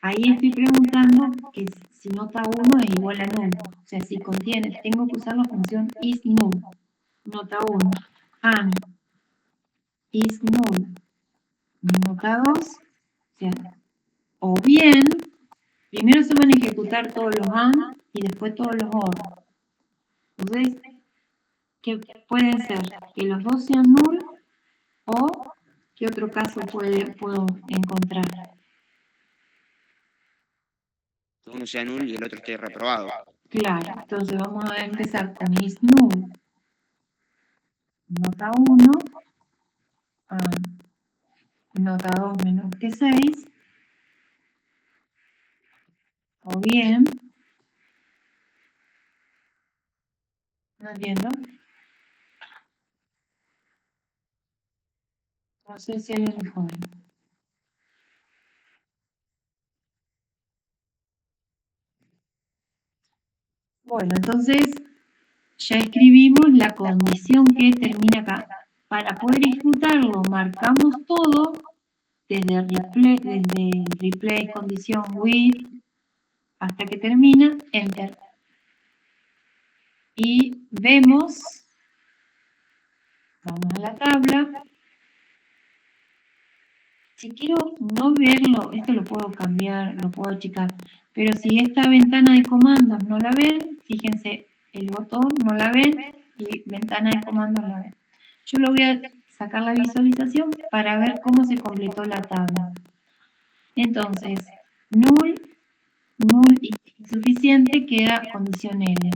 ahí estoy preguntando que si nota 1 es igual a null. O sea, si contiene, tengo que usar la función isNull. Nota 1. And isNull. Nota 2. O sea, o bien, primero se van a ejecutar todos los and y después todos los or. Entonces, ¿qué pueden ser? Que los dos sean null, o ¿qué otro caso puedo encontrar? que uno sea null y el otro esté reprobado. Claro, entonces vamos a empezar con is null. Nota 1. Nota 2 menor que 6. O bien, no entiendo. No sé si hay un joven. Bueno, entonces ya escribimos la condición que termina acá. Para poder ejecutarlo, marcamos todo desde replay condición with hasta que termina, enter. Y vemos, vamos a la tabla. Si quiero no verlo, esto lo puedo cambiar, lo puedo achicar, pero si esta ventana de comandos no la ven, fíjense, el botón no la ven y ventana de comandos la ven. Yo lo voy a sacar la visualización para ver cómo se completó la tabla. Entonces, null insuficiente queda condición L.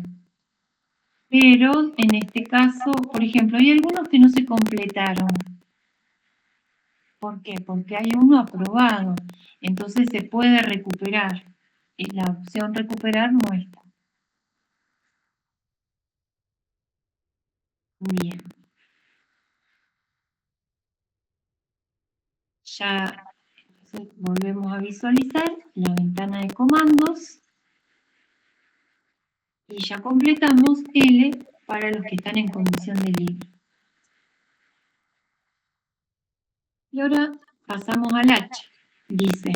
Pero en este caso, por ejemplo, hay algunos que no se completaron. ¿Por qué? Porque hay uno aprobado. Entonces se puede recuperar. La opción recuperar no está. Bien. Ya entonces, volvemos a visualizar la ventana de comandos. Y ya completamos L para los que están en condición de libre. Y ahora pasamos al H. Dice,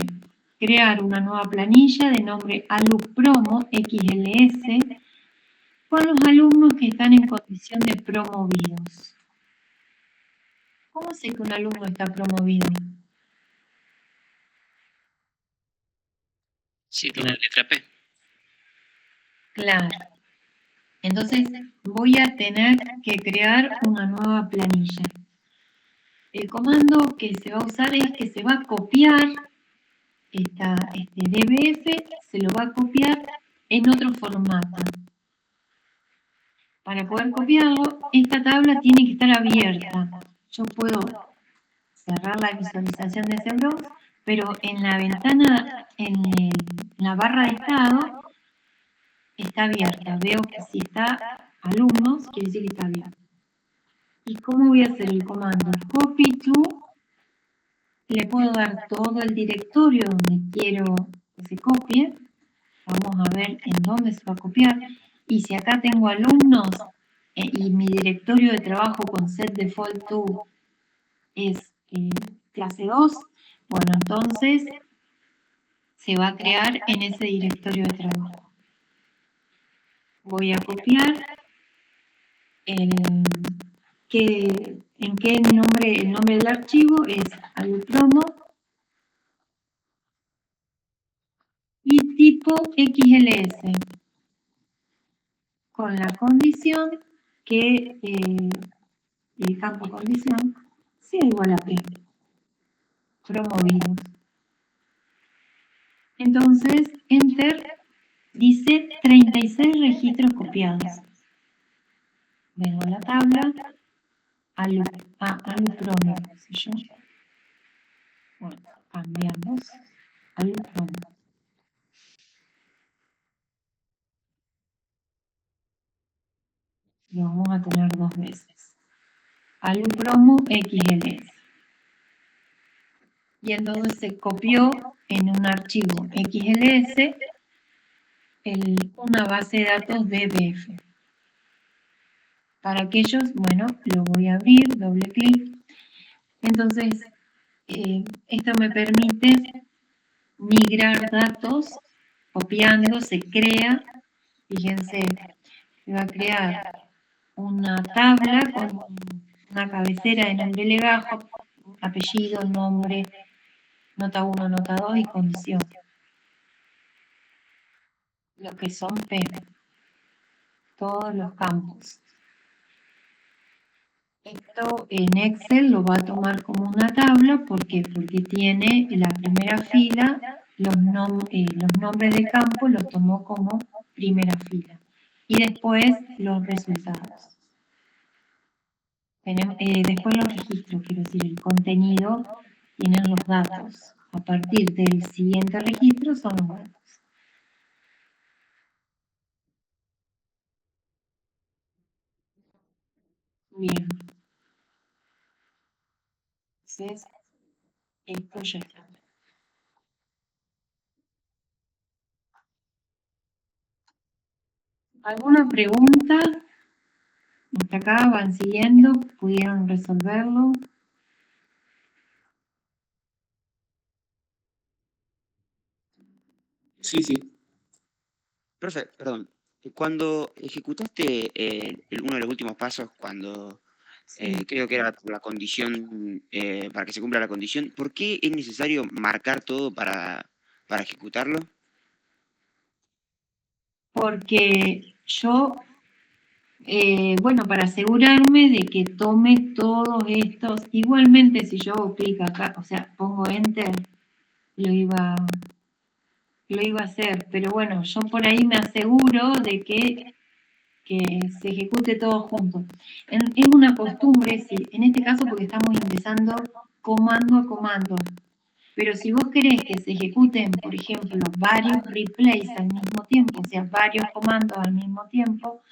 crear una nueva planilla de nombre alumpromo XLS con los alumnos que están en condición de promovidos. ¿Cómo sé que un alumno está promovido? Sí, tiene la letra P. Claro. Entonces voy a tener que crear una nueva planilla. El comando que se va a usar es que se va a copiar este DBF, se lo va a copiar en otro formato. Para poder copiarlo, esta tabla tiene que estar abierta. Yo puedo cerrar la visualización de ese blog, pero en la ventana, en la barra de estado, está abierta. Veo que si está alumnos, quiere decir que está abierta. ¿Y cómo voy a hacer el comando? Copy to, le puedo dar todo el directorio donde quiero que se copie. Vamos a ver en dónde se va a copiar. Y si acá tengo alumnos y mi directorio de trabajo con set default to es clase 2, bueno, entonces se va a crear en ese directorio de trabajo. Voy a copiar en qué nombre, el nombre del archivo es alumpromo y tipo XLS, con la condición que el campo condición sea igual a P, promovidos. Entonces, enter, dice 36 registros copiados. Vengo a la tabla, alumpromo, si yo. Bueno, cambiamos, alumpromo. Lo vamos a tener dos veces. Alumpromo XLS. Y entonces se copió en un archivo XLS una base de datos DBF. Para aquellos, bueno, lo voy a abrir, doble clic. Entonces, esto me permite migrar datos, copiando, se crea, fíjense, se va a crear una tabla con una cabecera de nombre legajo, apellido, nombre, nota 1, nota 2 y condición. Lo que son P, todos los campos. Esto en Excel lo va a tomar como una tabla, ¿por qué? Porque tiene la primera fila, los nombres de campo los tomó como primera fila. Y después los resultados. Después los registros, quiero decir, el contenido, tienen los datos. A partir del siguiente registro son los datos. Bien. Entonces, esto ya está. ¿Alguna pregunta? Hasta acá van siguiendo, pudieron resolverlo. Sí, sí. Profe, perdón. Cuando ejecutaste uno de los últimos pasos, cuando creo que era la condición, para que se cumpla la condición, ¿por qué es necesario marcar todo para ejecutarlo? Porque yo, bueno, para asegurarme de que tome todos estos, igualmente si yo hago clic acá, o sea, pongo enter, lo iba a hacer, pero bueno, yo por ahí me aseguro de que se ejecute todo junto. Es una costumbre, sí, en este caso porque estamos ingresando comando a comando, pero si vos querés que se ejecuten, por ejemplo, varios replays al mismo tiempo, o sea, varios comandos al mismo tiempo,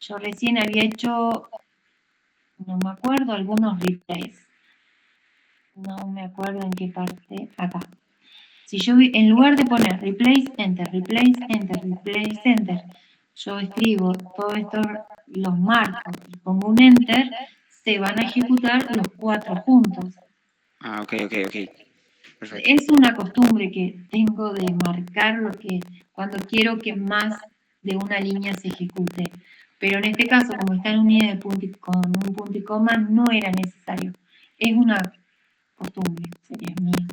yo recién había hecho, no me acuerdo, algunos replays. No me acuerdo en qué parte, acá. Si yo, en lugar de poner replace, enter, yo escribo todo esto, los marcos y pongo un enter, se van a ejecutar los 4 juntos. Ah, ok. Perfecto. Es una costumbre que tengo de marcar lo que cuando quiero que más de una línea se ejecute. Pero en este caso, como está en unidad con un punto y coma, no era necesario. Es una costumbre, sería mía.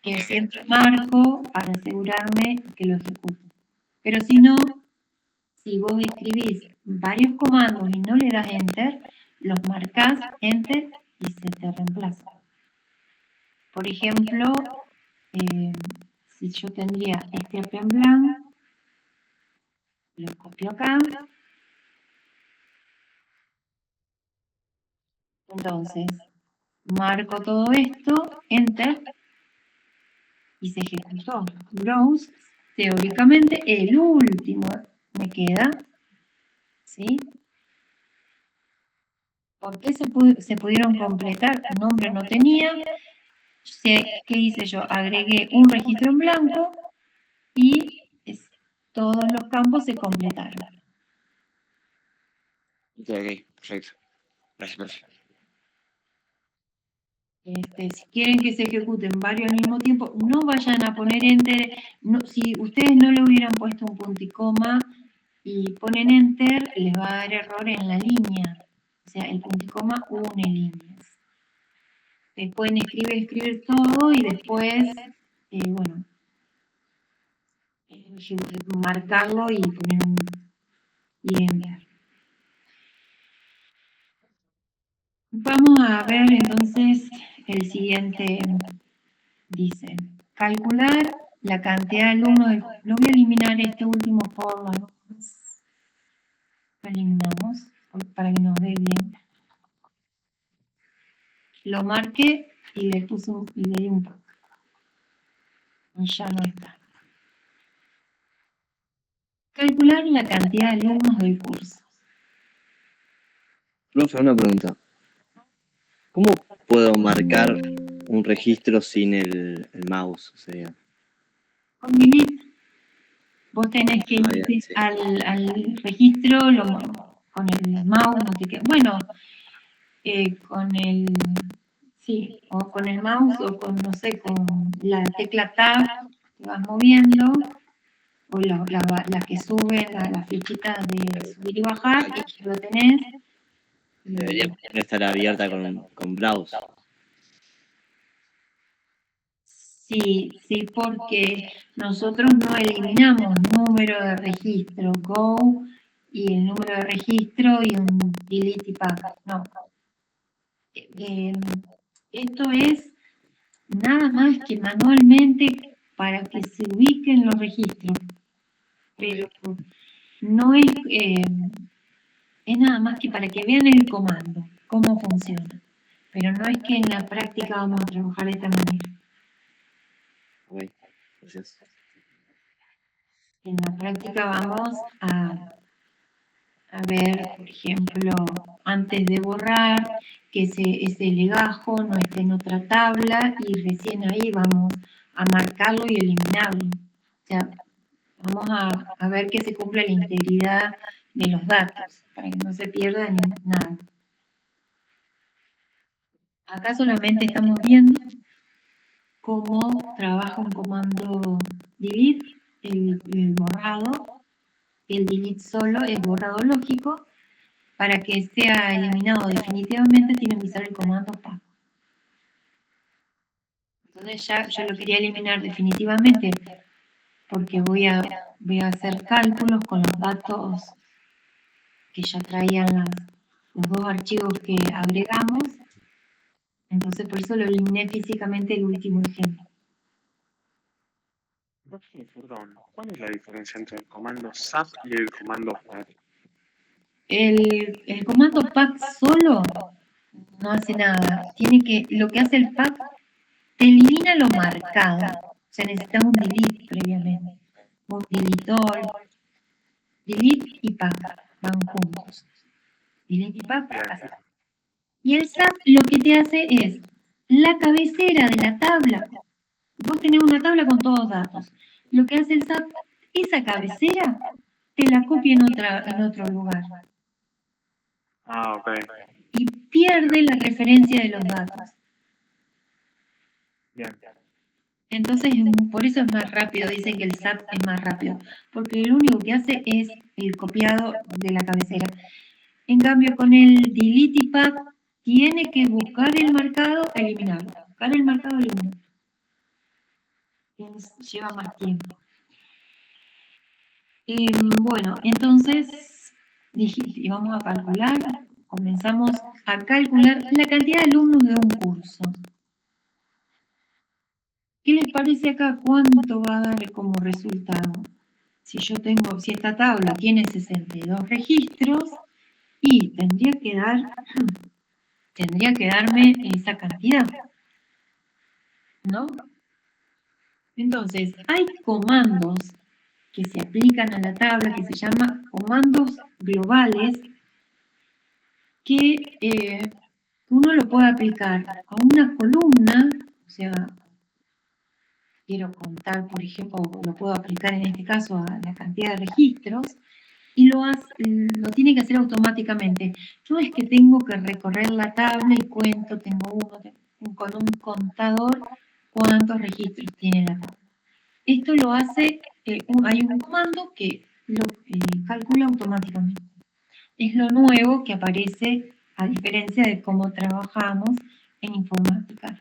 Que siempre marco para asegurarme que lo ejecute. Pero si no, si vos escribís varios comandos y no le das enter, los marcás enter y se te reemplaza. Por ejemplo, si yo tendría este open blank, lo copio acá. Entonces, marco todo esto, enter, y se ejecutó. Browse, teóricamente, el último me queda, ¿sí? ¿Por qué se pudieron completar? Nombre no tenía. ¿Qué hice yo? Agregué un registro en blanco y todos los campos se completaron. Ok, perfecto. Gracias, profe. Si quieren que se ejecuten varios al mismo tiempo, no vayan a poner enter. No, si ustedes no le hubieran puesto un punto y coma y ponen enter, les va a dar error en la línea. O sea, el punto y coma une líneas. Pueden escribir todo y después, bueno, marcarlo y poner y enter. Vamos a ver entonces el siguiente. Dice, calcular la cantidad de alumnos. Lo voy a eliminar este último por lo eliminamos para que nos dé bien. Lo marqué y le puse y le di un poco. Y ya no está. Calcular la cantidad de alumnos del curso. Profe, una pregunta. ¿Cómo puedo marcar un registro sin el mouse? O sea, Con delete. Vos tenés que ir sí. al registro con el mouse, no sé qué. Bueno, con el... Sí, o con el mouse o con, no sé, con la tecla Tab que vas moviendo, o la que sube, la flechita de subir y bajar, y lo tenés. Debería estar abierta con browser. Sí, porque nosotros no eliminamos número de registro, go, y el número de registro y un delete y pack, no. Esto es nada más que manualmente para que se ubiquen los registros, pero no es, es nada más que para que vean el comando, cómo funciona. Pero no es que en la práctica vamos a trabajar de esta manera. Ok, gracias. En la práctica vamos a ver, por ejemplo, antes de borrar, que ese legajo no esté en otra tabla y recién ahí vamos a marcarlo y eliminarlo. O sea, vamos a ver que se cumpla la integridad de los datos, para que no se pierda ni nada. Acá solamente estamos viendo cómo trabaja un comando delete, el borrado, el delete solo, el borrado lógico. Para que sea eliminado definitivamente tienen que usar el comando pack. Entonces ya yo lo quería eliminar definitivamente porque voy a hacer cálculos con los datos que ya traían los dos archivos que agregamos. Entonces por eso lo eliminé físicamente el último ejemplo. Perdón, ¿cuál es la diferencia entre el comando SAP y el comando pack? El comando pack solo no hace nada. Lo que hace el pack te elimina lo marcado. O sea, necesitas un delete previamente. Un delete all. Delete y pack van juntos. Delete y pack. Así. Y el SAP lo que te hace es la cabecera de la tabla. Vos tenés una tabla con todos los datos. Lo que hace el SAP, esa cabecera te la copia en otro lugar. Ah, ok. Y pierde la referencia de los datos. Bien. Entonces, por eso es más rápido, dicen que el SAP es más rápido, porque lo único que hace es el copiado de la cabecera. En cambio, con el delete y pack, tiene que buscar el marcado, eliminarlo. Buscar el marcado, eliminarlo. Lleva más tiempo. Bueno, entonces, y vamos a calcular, comenzamos a calcular la cantidad de alumnos de un curso. ¿Qué les parece acá? ¿Cuánto va a dar como resultado? Si esta tabla tiene 62 registros y tendría que darme esa cantidad, ¿no? Entonces, hay comandos que se aplican a la tabla que se llaman comandos globales que uno lo puede aplicar a una columna, o sea, quiero contar, por ejemplo, lo puedo aplicar en este caso a la cantidad de registros, y lo tiene que hacer automáticamente. No es que tengo que recorrer la tabla y cuento, tengo con un contador cuántos registros tiene la tabla. Esto lo hace, hay un comando que lo calcula automáticamente. Es lo nuevo que aparece a diferencia de cómo trabajamos en informática.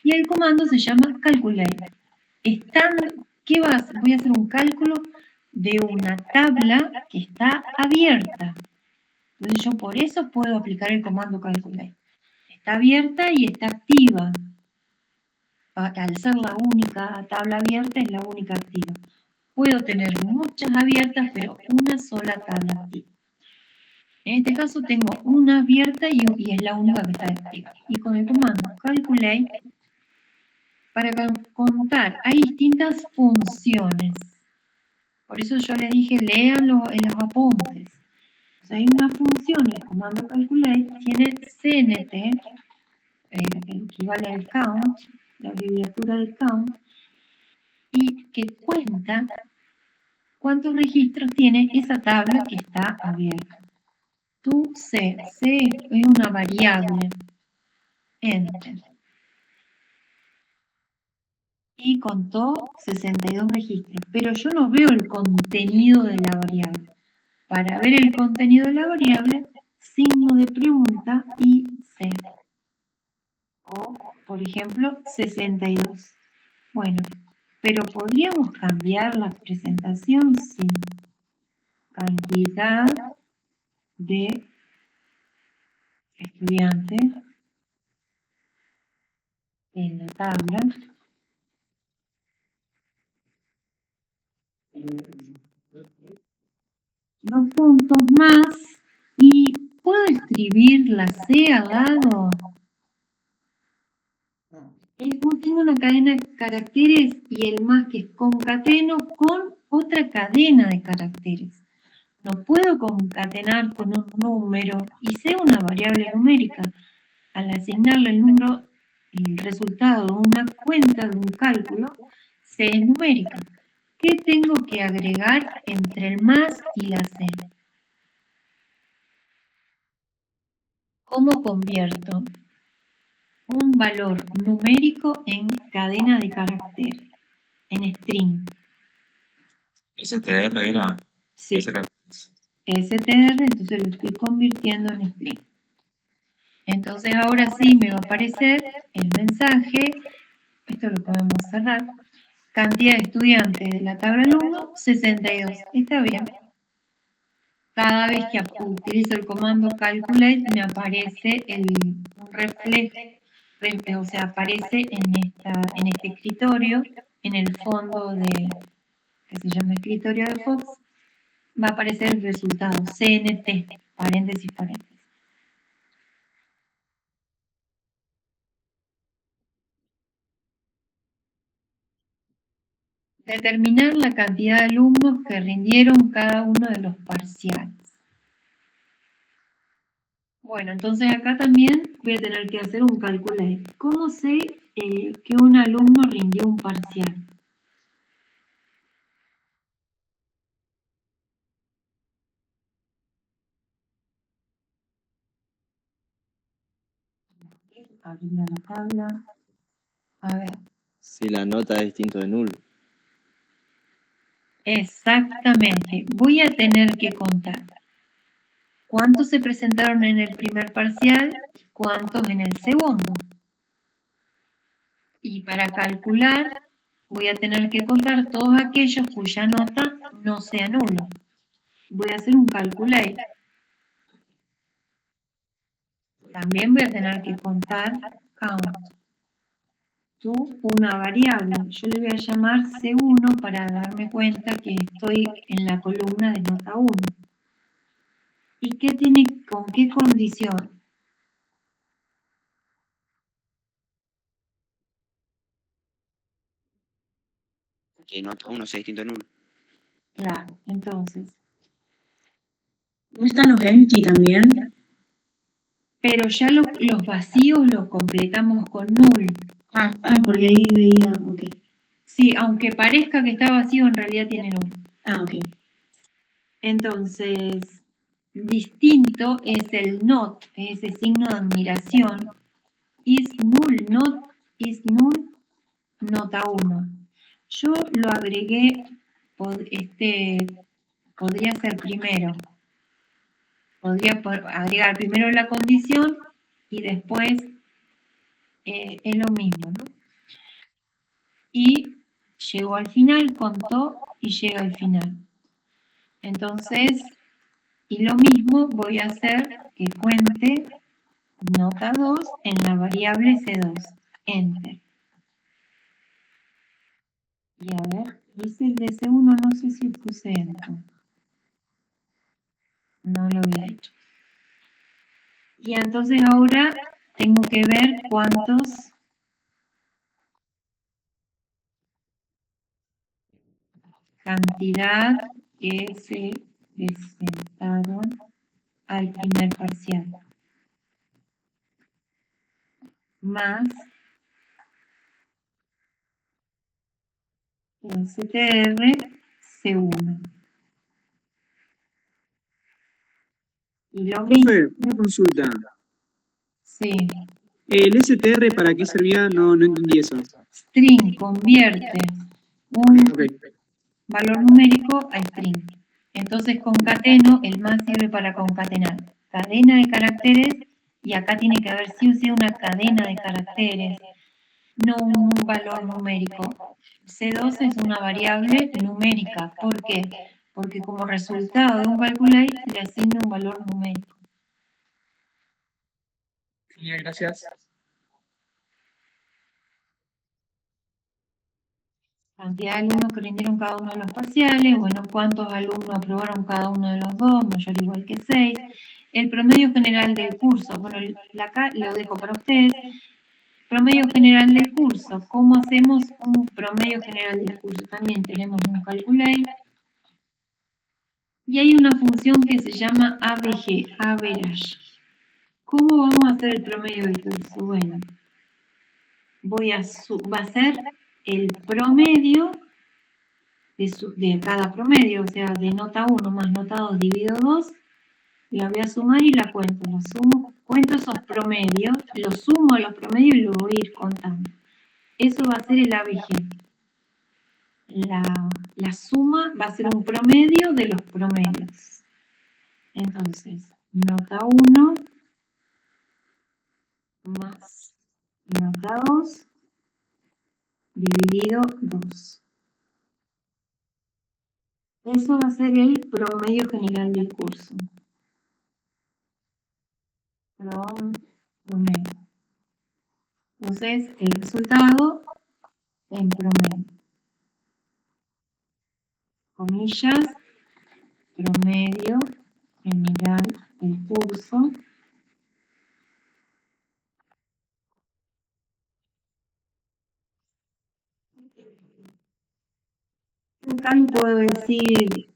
Y el comando se llama calculate. Voy a hacer un cálculo de una tabla que está abierta. Entonces yo por eso puedo aplicar el comando calculate. Está abierta y está activa. Al ser la única tabla abierta, es la única activa. Puedo tener muchas abiertas, pero una sola tabla activa. En este caso tengo una abierta y es la única que está activa. Y con el comando calculate, para contar, hay distintas funciones. Por eso yo les dije, léanlo en los apuntes. O sea, hay una función, el comando calculate, tiene CNT, que equivale al count, la abreviatura del count, y que cuenta cuántos registros tiene esa tabla que está abierta. C es una variable, enter. Y contó 62 registros, pero yo no veo el contenido de la variable. Para ver el contenido de la variable, signo de pregunta y C. O, por ejemplo, 62. Bueno, pero podríamos cambiar la presentación sin cantidad de estudiantes en la tabla. dos puntos más y ¿puedo escribir la C al lado? Tengo una cadena de caracteres y el más que es concateno con otra cadena de caracteres. No puedo concatenar con un número y sea una variable numérica. Al asignarle el número, el resultado de una cuenta de un cálculo, C es numérica. ¿Qué tengo que agregar entre el más y la C? ¿Cómo convierto un valor numérico en cadena de carácter, en string? STR era. Sí. STR, entonces lo estoy convirtiendo en string. Entonces ahora sí me va a aparecer el mensaje, esto lo podemos cerrar, cantidad de estudiantes de la tabla alumno, 62. Está bien. Cada vez que utilizo el comando calculate me aparece un reflejo, o sea, aparece en este escritorio, en el fondo que se llama escritorio de Fox, va a aparecer el resultado, CNT, paréntesis, paréntesis. Determinar la cantidad de alumnos que rindieron cada uno de los parciales. Bueno, entonces acá también voy a tener que hacer un cálculo de cómo sé que un alumno rindió un parcial. Abrir la tabla. A ver. Si la nota es distinto de null. Exactamente. Voy a tener que contar cuántos se presentaron en el primer parcial, cuántos en el segundo. Y para calcular, voy a tener que contar todos aquellos cuya nota no sea nula. Voy a hacer un calculate. También voy a tener que contar count. Una variable. Yo le voy a llamar C1 para darme cuenta que estoy en la columna de nota 1. ¿Y con qué condición? Que nota 1 sea distinto de nulo. Claro, entonces. ¿No están los empty también? Pero ya los vacíos los completamos con null. Porque ahí veía, ok. Sí, aunque parezca que está vacío, en realidad tiene null. Ok. Entonces, distinto es el not, ese signo de admiración. Is null, not, is null, nota 1. Yo lo agregué, podría ser primero. Podría agregar primero la condición y después es lo mismo, ¿no? Y llegó al final, contó y llega al final. Entonces, y lo mismo voy a hacer que cuente nota 2 en la variable C2. Enter. Y a ver, hice el de C1, no sé si puse enter. No lo había hecho. Y entonces ahora tengo que ver cuántos cantidad que se presentaron al primer parcial. Más el CTR C1. Y lo mismo. Profe, una consulta. Sí. ¿El STR para qué servía? No entendí eso. String convierte un valor numérico a string. Entonces concateno, el más sirve para concatenar cadena de caracteres y acá tiene que haber sí o sí una cadena de caracteres, no un valor numérico. C2 es una variable numérica. ¿Por qué? Porque como resultado de un calculate le asigno un valor numérico. Bien, gracias. Cantidad de alumnos que rindieron cada uno de los parciales, bueno, cuántos alumnos aprobaron cada uno de los dos, mayor o igual que 6. El promedio general del curso, bueno, acá lo dejo para ustedes. Promedio general del curso, ¿cómo hacemos un promedio general del curso? También tenemos un calculate. Y hay una función que se llama ABG, average. ¿Cómo vamos a hacer el promedio del curso? Bueno, va a ser el promedio de cada promedio, o sea, de nota 1 más nota 2 dividido 2, la voy a sumar y la cuento. Lo sumo, cuento esos promedios, los sumo a los promedios y lo voy a ir contando. Eso va a ser el ABG. La suma va a ser un promedio de los promedios. Entonces, nota 1 más nota 2 dividido 2. Eso va a ser el promedio general del curso. Promedio. Entonces, el resultado en promedio. Comillas, promedio general del curso. Acá puedo decir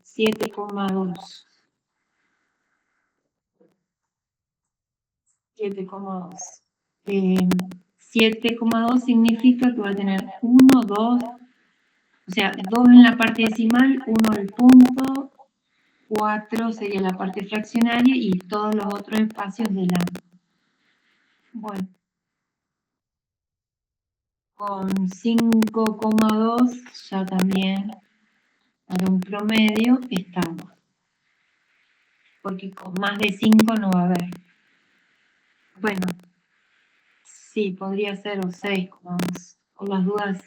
7,2. 7,2. 7,2 significa que va a tener 1, 2, o sea, 2 en la parte decimal, 1 el punto, 4 sería la parte fraccionaria y todos los otros espacios del año. Bueno, con 5,2 ya también para un promedio estamos. Porque con más de 5 no va a haber. Bueno, sí, podría ser o 6,2. Por las dudas,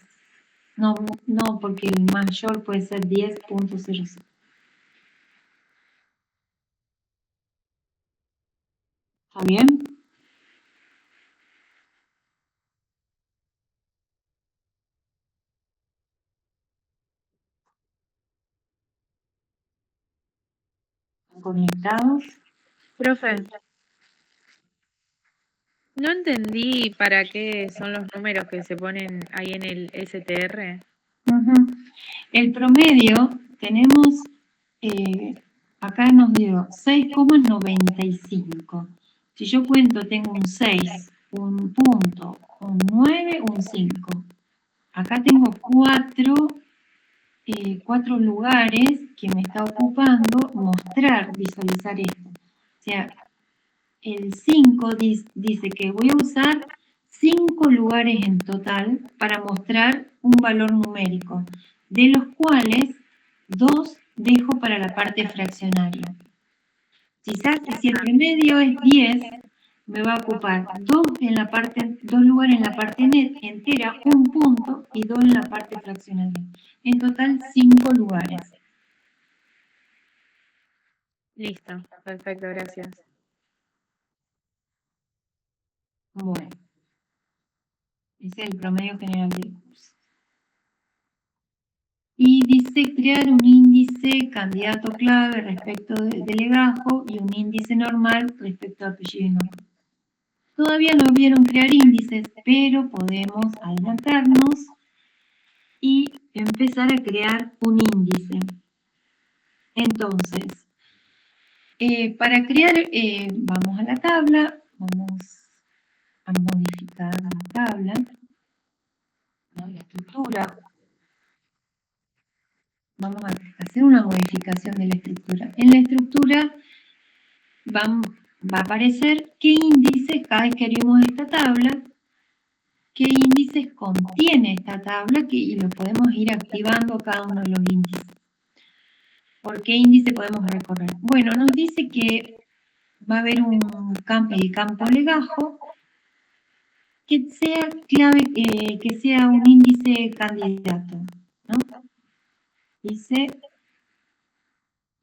no, porque el mayor puede ser 10.06. ¿Está bien? ¿Conectados? Profe, no entendí para qué son los números que se ponen ahí en el STR. El promedio tenemos, acá nos dio 6,95. Si yo cuento, tengo un 6, un punto, un 9, un 5. Acá tengo 4 lugares que me está ocupando visualizar esto. O sea, el 5 dice que voy a usar 5 lugares en total para mostrar un valor numérico, de los cuales 2 dejo para la parte fraccionaria. Si el promedio es 10, me va a ocupar 2 lugares en la parte entera, un punto, y 2 en la parte fraccionaria. En total, 5 lugares. Listo, perfecto, gracias. Bueno, ese es el promedio general del curso. Y dice crear un índice candidato clave respecto de legajo y un índice normal respecto a apellido y nombre. Todavía no vieron crear índices, pero podemos adelantarnos y empezar a crear un índice. Entonces, para crear, vamos a la tabla, vamos a modificar la tabla, ¿no? La estructura. Vamos a hacer una modificación de la estructura. En la estructura va a aparecer qué índices, cada vez que abrimos esta tabla, qué índices contiene esta tabla y lo podemos ir activando cada uno de los índices. ¿Por qué índice podemos recorrer? Bueno, nos dice que va a haber el campo legajo que sea clave, que sea un índice candidato, ¿no? Dice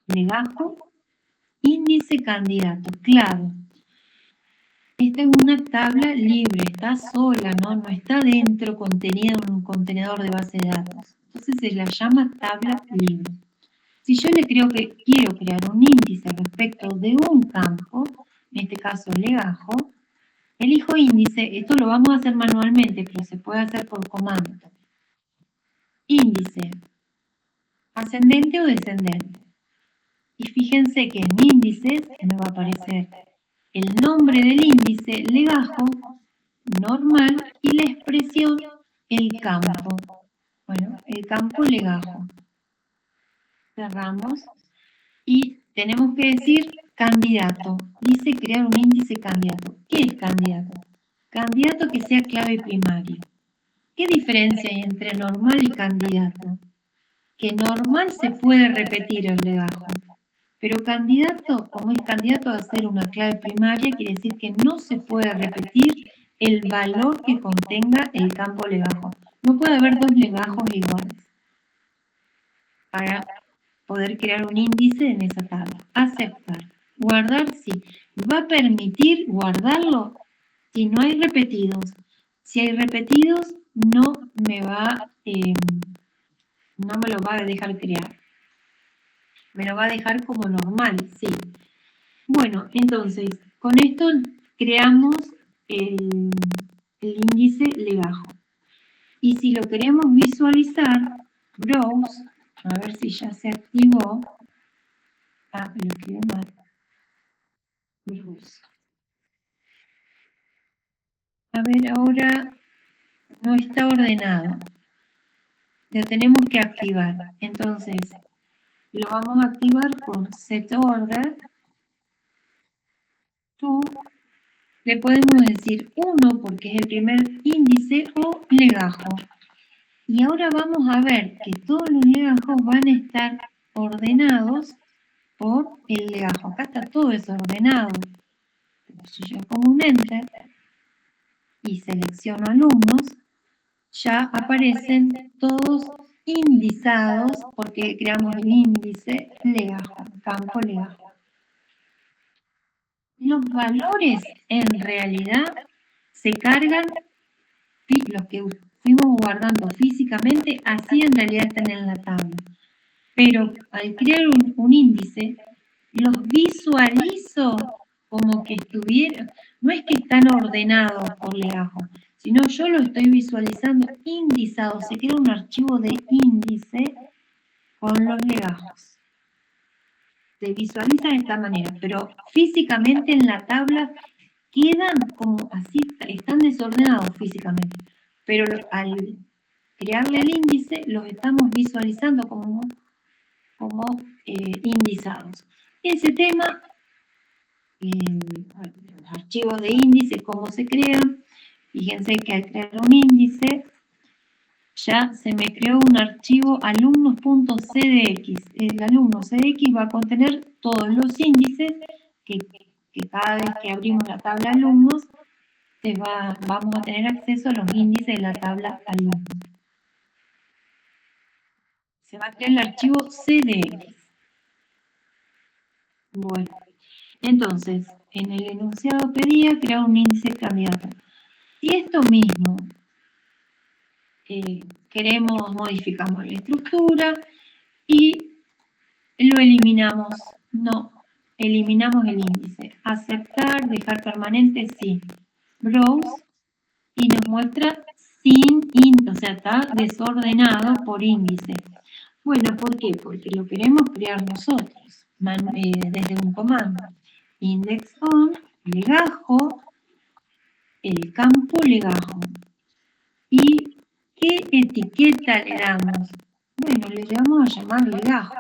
legajo, índice candidato, clave. Esta es una tabla libre, está sola, ¿no? No está dentro contenida en un contenedor de base de datos. Entonces se la llama tabla libre. Si yo quiero crear un índice respecto de un campo, en este caso legajo, elijo índice, esto lo vamos a hacer manualmente, pero se puede hacer por comando. Índice, ascendente o descendente. Y fíjense que en índices me va a aparecer el nombre del índice legajo, normal, y la expresión el campo. Bueno, el campo legajo. Cerramos. Y tenemos que decir candidato. Dice crear un índice candidato. ¿Qué es candidato? Candidato que sea clave primario. ¿Qué diferencia hay entre normal y candidato? Que normal se puede repetir el legajo, pero candidato, como es candidato a ser una clave primaria, quiere decir que no se puede repetir el valor que contenga el campo legajo. No puede haber dos legajos iguales para poder crear un índice en esa tabla. Aceptar. Guardar, sí. ¿Va a permitir guardarlo? Si no hay repetidos. Si hay repetidos, no me lo va a dejar crear. Me lo va a dejar como normal, sí. Bueno, entonces, con esto creamos el índice legajo. Y si lo queremos visualizar, browse, a ver si ya se activó. Ah, lo escribí mal. Browse. A ver, ahora no está ordenado. Lo tenemos que activar. Entonces, lo vamos a activar con set order to. Le podemos decir 1 porque es el primer índice o legajo. Y ahora vamos a ver que todos los legajos van a estar ordenados por el legajo. Acá está todo desordenado. Si yo pongo un enter y selecciono alumnos, ya aparecen todos indizados porque creamos el índice legajo, campo legajo. Los valores en realidad se cargan, los que fuimos guardando físicamente, así en realidad están en la tabla. Pero al crear un índice, los visualizo como que estuvieran, no es que están ordenados por legajo, sino yo lo estoy visualizando indizado. Se crea un archivo de índice con los legajos. Se visualiza de esta manera, pero físicamente en la tabla quedan como así, están desordenados físicamente, pero al crearle el índice los estamos visualizando como indizados. Ese tema, los archivos de índice, cómo se crean, fíjense que al crear un índice ya se me creó un archivo alumnos.cdx. El alumno CDX va a contener todos los índices que cada vez que abrimos la tabla alumnos vamos a tener acceso a los índices de la tabla alumnos. Se va a crear el archivo CDX. Bueno, entonces, en el enunciado pedía crear un índice candidato. Si esto mismo queremos, modificamos la estructura y lo eliminamos. No, eliminamos el índice. Aceptar, dejar permanente, sí. Browse y nos muestra sin índice, o sea, está desordenado por índice. Bueno, ¿por qué? Porque lo queremos crear nosotros desde un comando. Index on, legajo, el campo legajo. ¿Y qué etiqueta le damos? Bueno, le vamos a llamar legajo.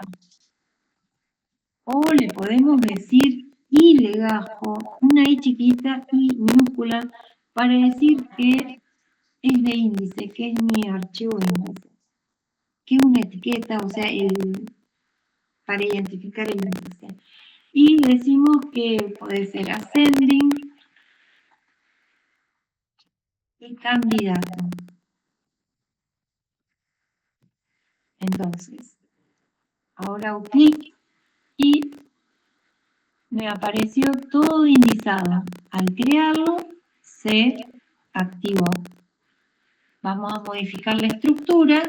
O le podemos decir I legajo, una I chiquita, I minúscula, para decir que es de índice, que es mi archivo de índice. Que es una etiqueta, o sea, para identificar el índice. Y decimos que puede ser ascending y candidato. Entonces, ahora hago clic y me apareció todo indizado. Al crearlo, se activó. Vamos a modificar la estructura.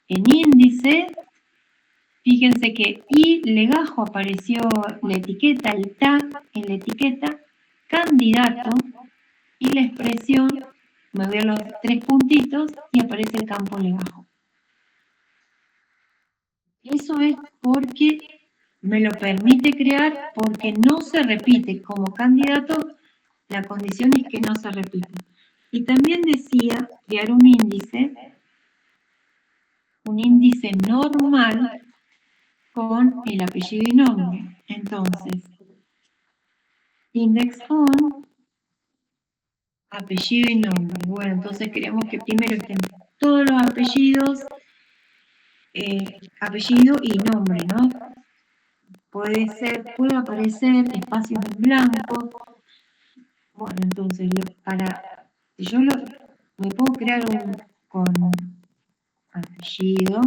En índice, fíjense que I legajo apareció la etiqueta, el tag en la etiqueta, candidato, y la expresión, me voy a los 3 puntitos y aparece el campo legajo. Eso es porque me lo permite crear, porque no se repite. Como candidato, la condición es que no se repite. Y también decía crear un índice normal con el apellido y nombre. Entonces, index on, apellido y nombre. Bueno, entonces queremos que primero estén todos los apellidos, apellido y nombre, ¿no? Puede aparecer espacios en blanco. Bueno, entonces, si yo me puedo crear con apellido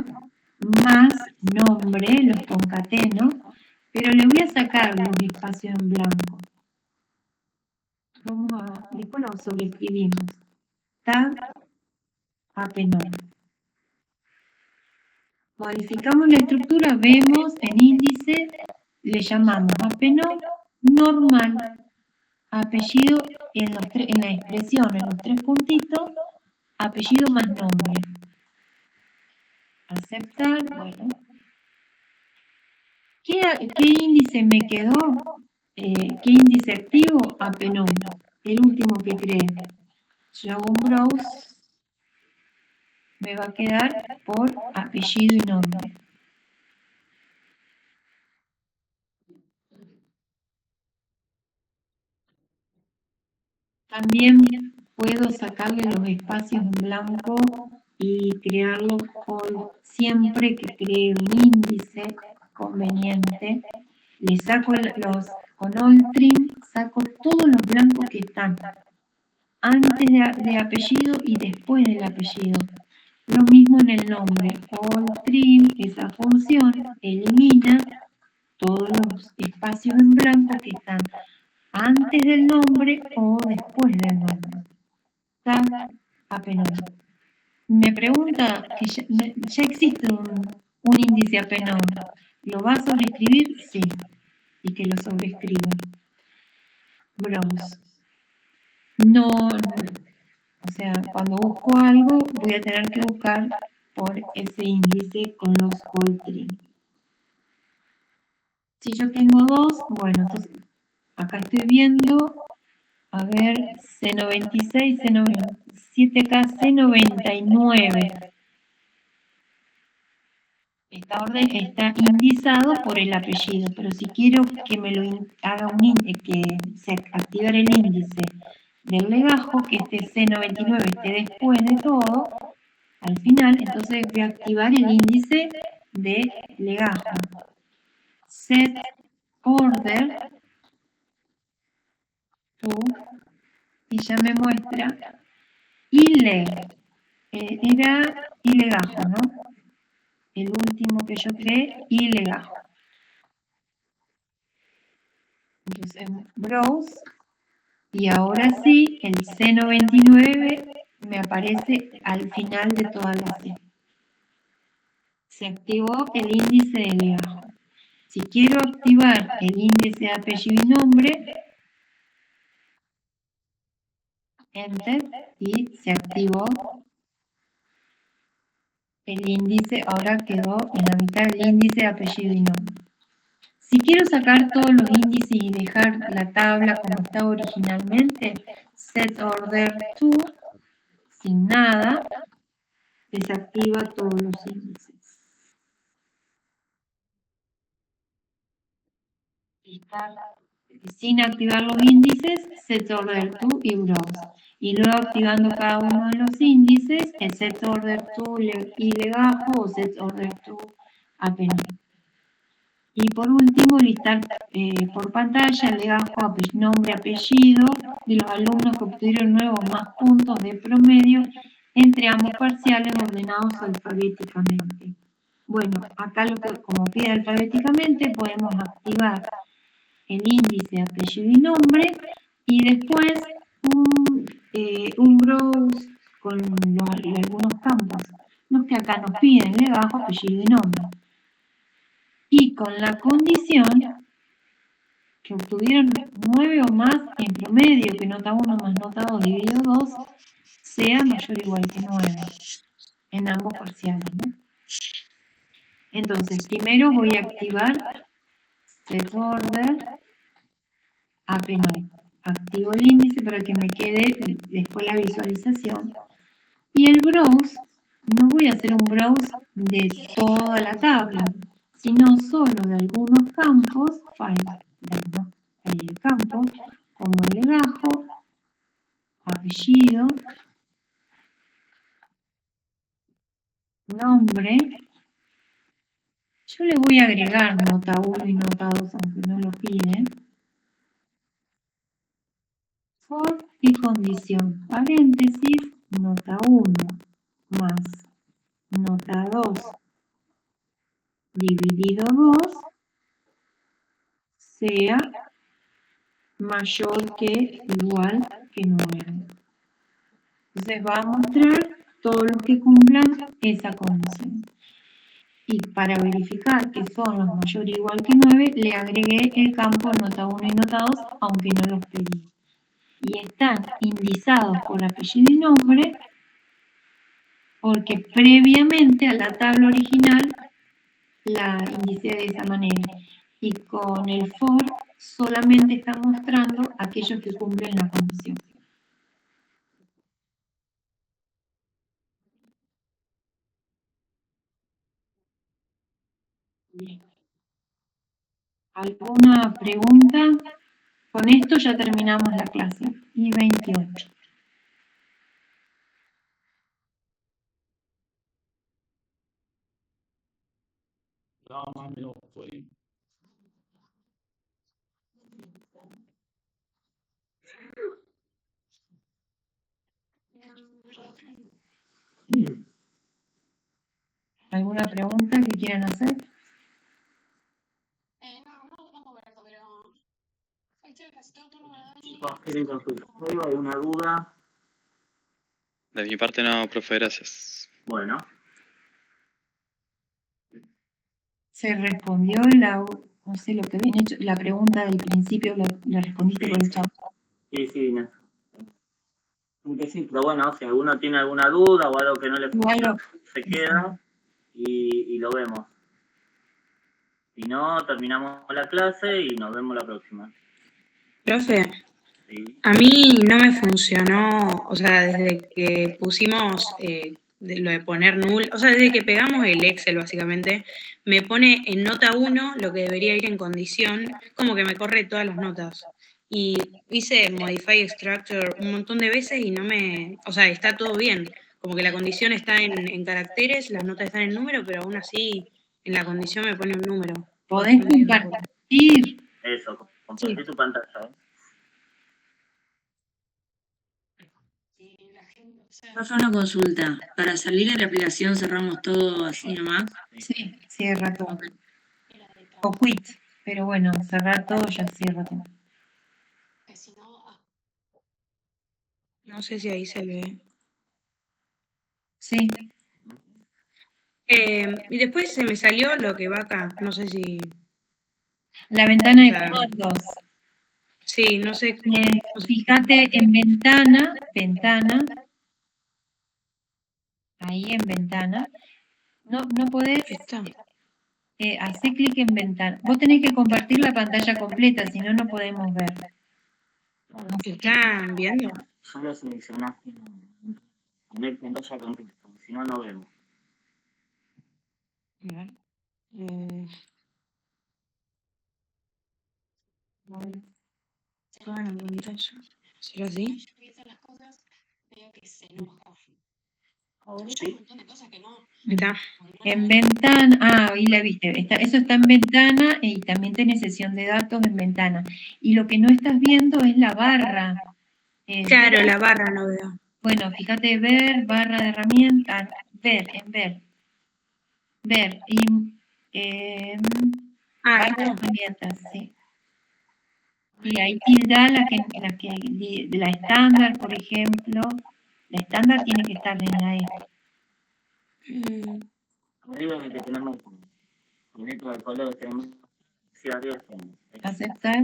más nombre, los concateno, pero le voy a sacar los espacios en blanco. Después lo sobreescribimos. Tag apenón. Modificamos la estructura, vemos en índice, le llamamos apenón normal, apellido en la expresión, en los 3 puntitos, apellido más nombre. Aceptar, bueno. ¿Qué índice me quedó? ¿Qué índice activo? Apenón, el último que creé. Yo hago un browse, me va a quedar por apellido y nombre. También puedo sacarle los espacios en blanco y crearlo siempre que cree un índice conveniente. Le saco con All Trim, saco todos los blancos que están antes de apellido y después del apellido. Lo mismo en el nombre. All Trim, esa función, elimina todos los espacios en blanco que están antes del nombre o después del nombre. Tag apenón. Me pregunta que ya existe un índice apenón. ¿Lo va a sobreescribir? Sí. Y que lo sobreescriba. Browse. No, o sea, cuando busco algo voy a tener que buscar por ese índice con los all trim. Si yo tengo 2, bueno, entonces acá estoy viendo, a ver, C96, C97K, C99. Esta orden está indizado por el apellido, pero si quiero que me lo haga que se activara el índice del legajo, que este C99 esté después de todo, al final, entonces voy a activar el índice de legajo. Set order to, y ya me muestra era ilegajo, ¿no? El último que yo creé, ilegajo. Entonces, browse, y ahora sí, el C99 me aparece al final de toda la C. Se activó el índice de legajo. Si quiero activar el índice de apellido y nombre, Enter, y se activó el índice, ahora quedó en la mitad el índice de apellido y nombre. Si quiero sacar todos los índices y dejar la tabla como estaba originalmente, Set Order To, sin nada, desactiva todos los índices. Sin activar los índices, Set Order To y Browse. Y luego activando cada uno de los índices, el Set Order To y legajo o Set Order To apenón. Y por último, listar por pantalla el legajo, nombre, apellido de los alumnos que obtuvieron nuevos más puntos de promedio entre ambos parciales ordenados alfabéticamente. Bueno, acá como pide alfabéticamente, podemos activar el índice, apellido y nombre, y después un browse con algunos campos, los que acá nos piden, legajo, apellido y nombre. Y con la condición que obtuvieron 9 o más en promedio, que nota 1 más nota 2 dividido 2 sea mayor o igual que 9 en ambos parciales, ¿no? Entonces, primero voy a activar set order AP9. Activo el índice para que me quede después la visualización. Y el browse, no voy a hacer un browse de toda la tabla, sino solo de algunos campos, campos como el legajo, apellido, nombre. Yo le voy a agregar nota 1 y nota 2, aunque no lo piden. For y condición, paréntesis, nota 1 más nota 2 dividido 2 sea mayor que igual que 9. Entonces va a mostrar todos los que cumplan esa condición. Y para verificar que son los mayor o igual que 9, le agregué el campo nota 1 y nota 2, aunque no los pedí. Y están indizados por apellido y nombre, porque previamente a la tabla original la indicé de esa manera. Y con el for solamente está mostrando aquellos que cumplen la condición. Bien. ¿Alguna pregunta? Con esto ya terminamos la clase. Y 28. No, mami, no, fue. ¿Alguna pregunta que quieran hacer? Chicos, ¿quieren consultar algo? ¿Alguna duda? De mi parte no, profe, gracias. Bueno. Se respondió no sé lo que habían hecho, la pregunta del principio la respondiste por el chat. Sí, no. Aunque sí, pero bueno, si alguno tiene alguna duda o algo que no le funciona, se queda y lo vemos. Si no, terminamos la clase y nos vemos la próxima. Profe, Sí. a mí no me funcionó, o sea, desde que pusimos lo de poner null, o sea, desde que pegamos el Excel básicamente, me pone en nota 1 lo que debería ir en condición, como que me corre todas las notas. Y hice modify structure un montón de veces y no me, o sea, está todo bien, como que la condición está en caracteres, las notas están en número, pero aún así en la condición me pone un número. Podés compartir. Eso, compartir tu pantalla. Profe, una consulta. Para salir de la aplicación cerramos todo así nomás. Sí, cierra todo. O quit, pero bueno, cerrar todo ya cierra todo. No sé si ahí se ve. Sí. Y después se me salió lo que va acá, no sé si... La ventana de comandos. Sí, no sé. Fíjate en ventana, ahí en ventana. No podés hacer clic en ventana. Vos tenés que compartir la pantalla completa, si no, no podemos ver. ¿Están viendo? Solo seleccionaste poner pantalla completa, si no, no vemos. Toda la pantalla. ¿Será así? Sí. Está. En ventana, ahí la viste, eso está en ventana y también tenés sesión de datos en ventana. Y lo que no estás viendo es la barra. Claro, la barra no veo. Bueno, fíjate, ver, barra de herramientas, ver, en ver. Ver, y barra de herramientas, sí. Y ahí tilda la estándar, por ejemplo. La estándar tiene que estar en la E. Arriba de que tenemos con esto de color, tenemos Aceptar.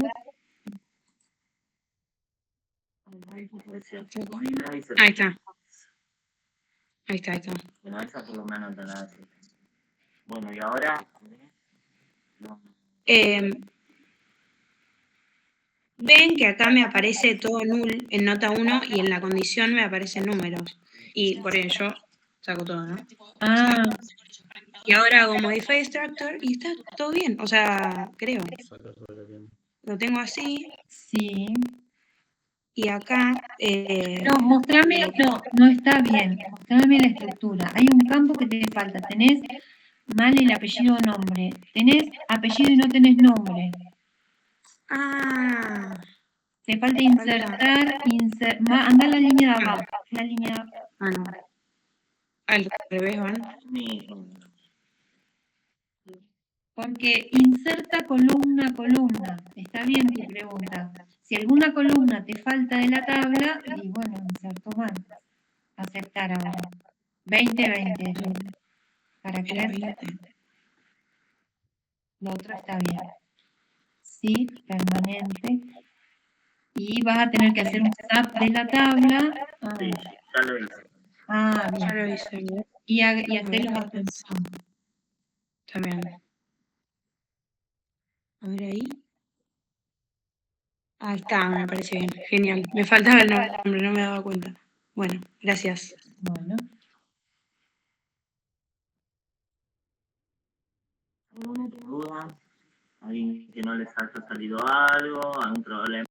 Ahí está. Ahí está. Bueno, esa por lo menos te la hace. Bueno, y ahora. Ven que acá me aparece todo null en nota 1 y en la condición me aparecen números. Y por ello saco todo, ¿no? Ah, Y ahora hago modify structure y está todo bien. O sea, creo. Lo tengo así. sí. Y acá. No, mostrame, no está bien. Mostrame la estructura. Hay un campo que te falta. Tenés mal el apellido o nombre. Tenés apellido y no tenés nombre. Ah. Te falta insertar, anda a la línea de abajo. La línea. Ah, no. Al revés van. Porque inserta columna. Está bien tu pregunta. Si alguna columna te falta de la tabla, y bueno, inserto mal. Aceptar ahora. 20. Para creer. La otra está bien. Sí, permanente. Y vas a tener que hacer un zap de la tabla. Sí, ya lo hice. Ah, bien. Ya lo hice. Y hacer los atención. También. A ver ahí. Ahí está, me parece bien. Genial. Me faltaba el nombre, no me daba cuenta. Bueno, gracias. Bueno. ¿Alguna duda? ¿Alguien que no les haya salido algo? ¿Algún problema?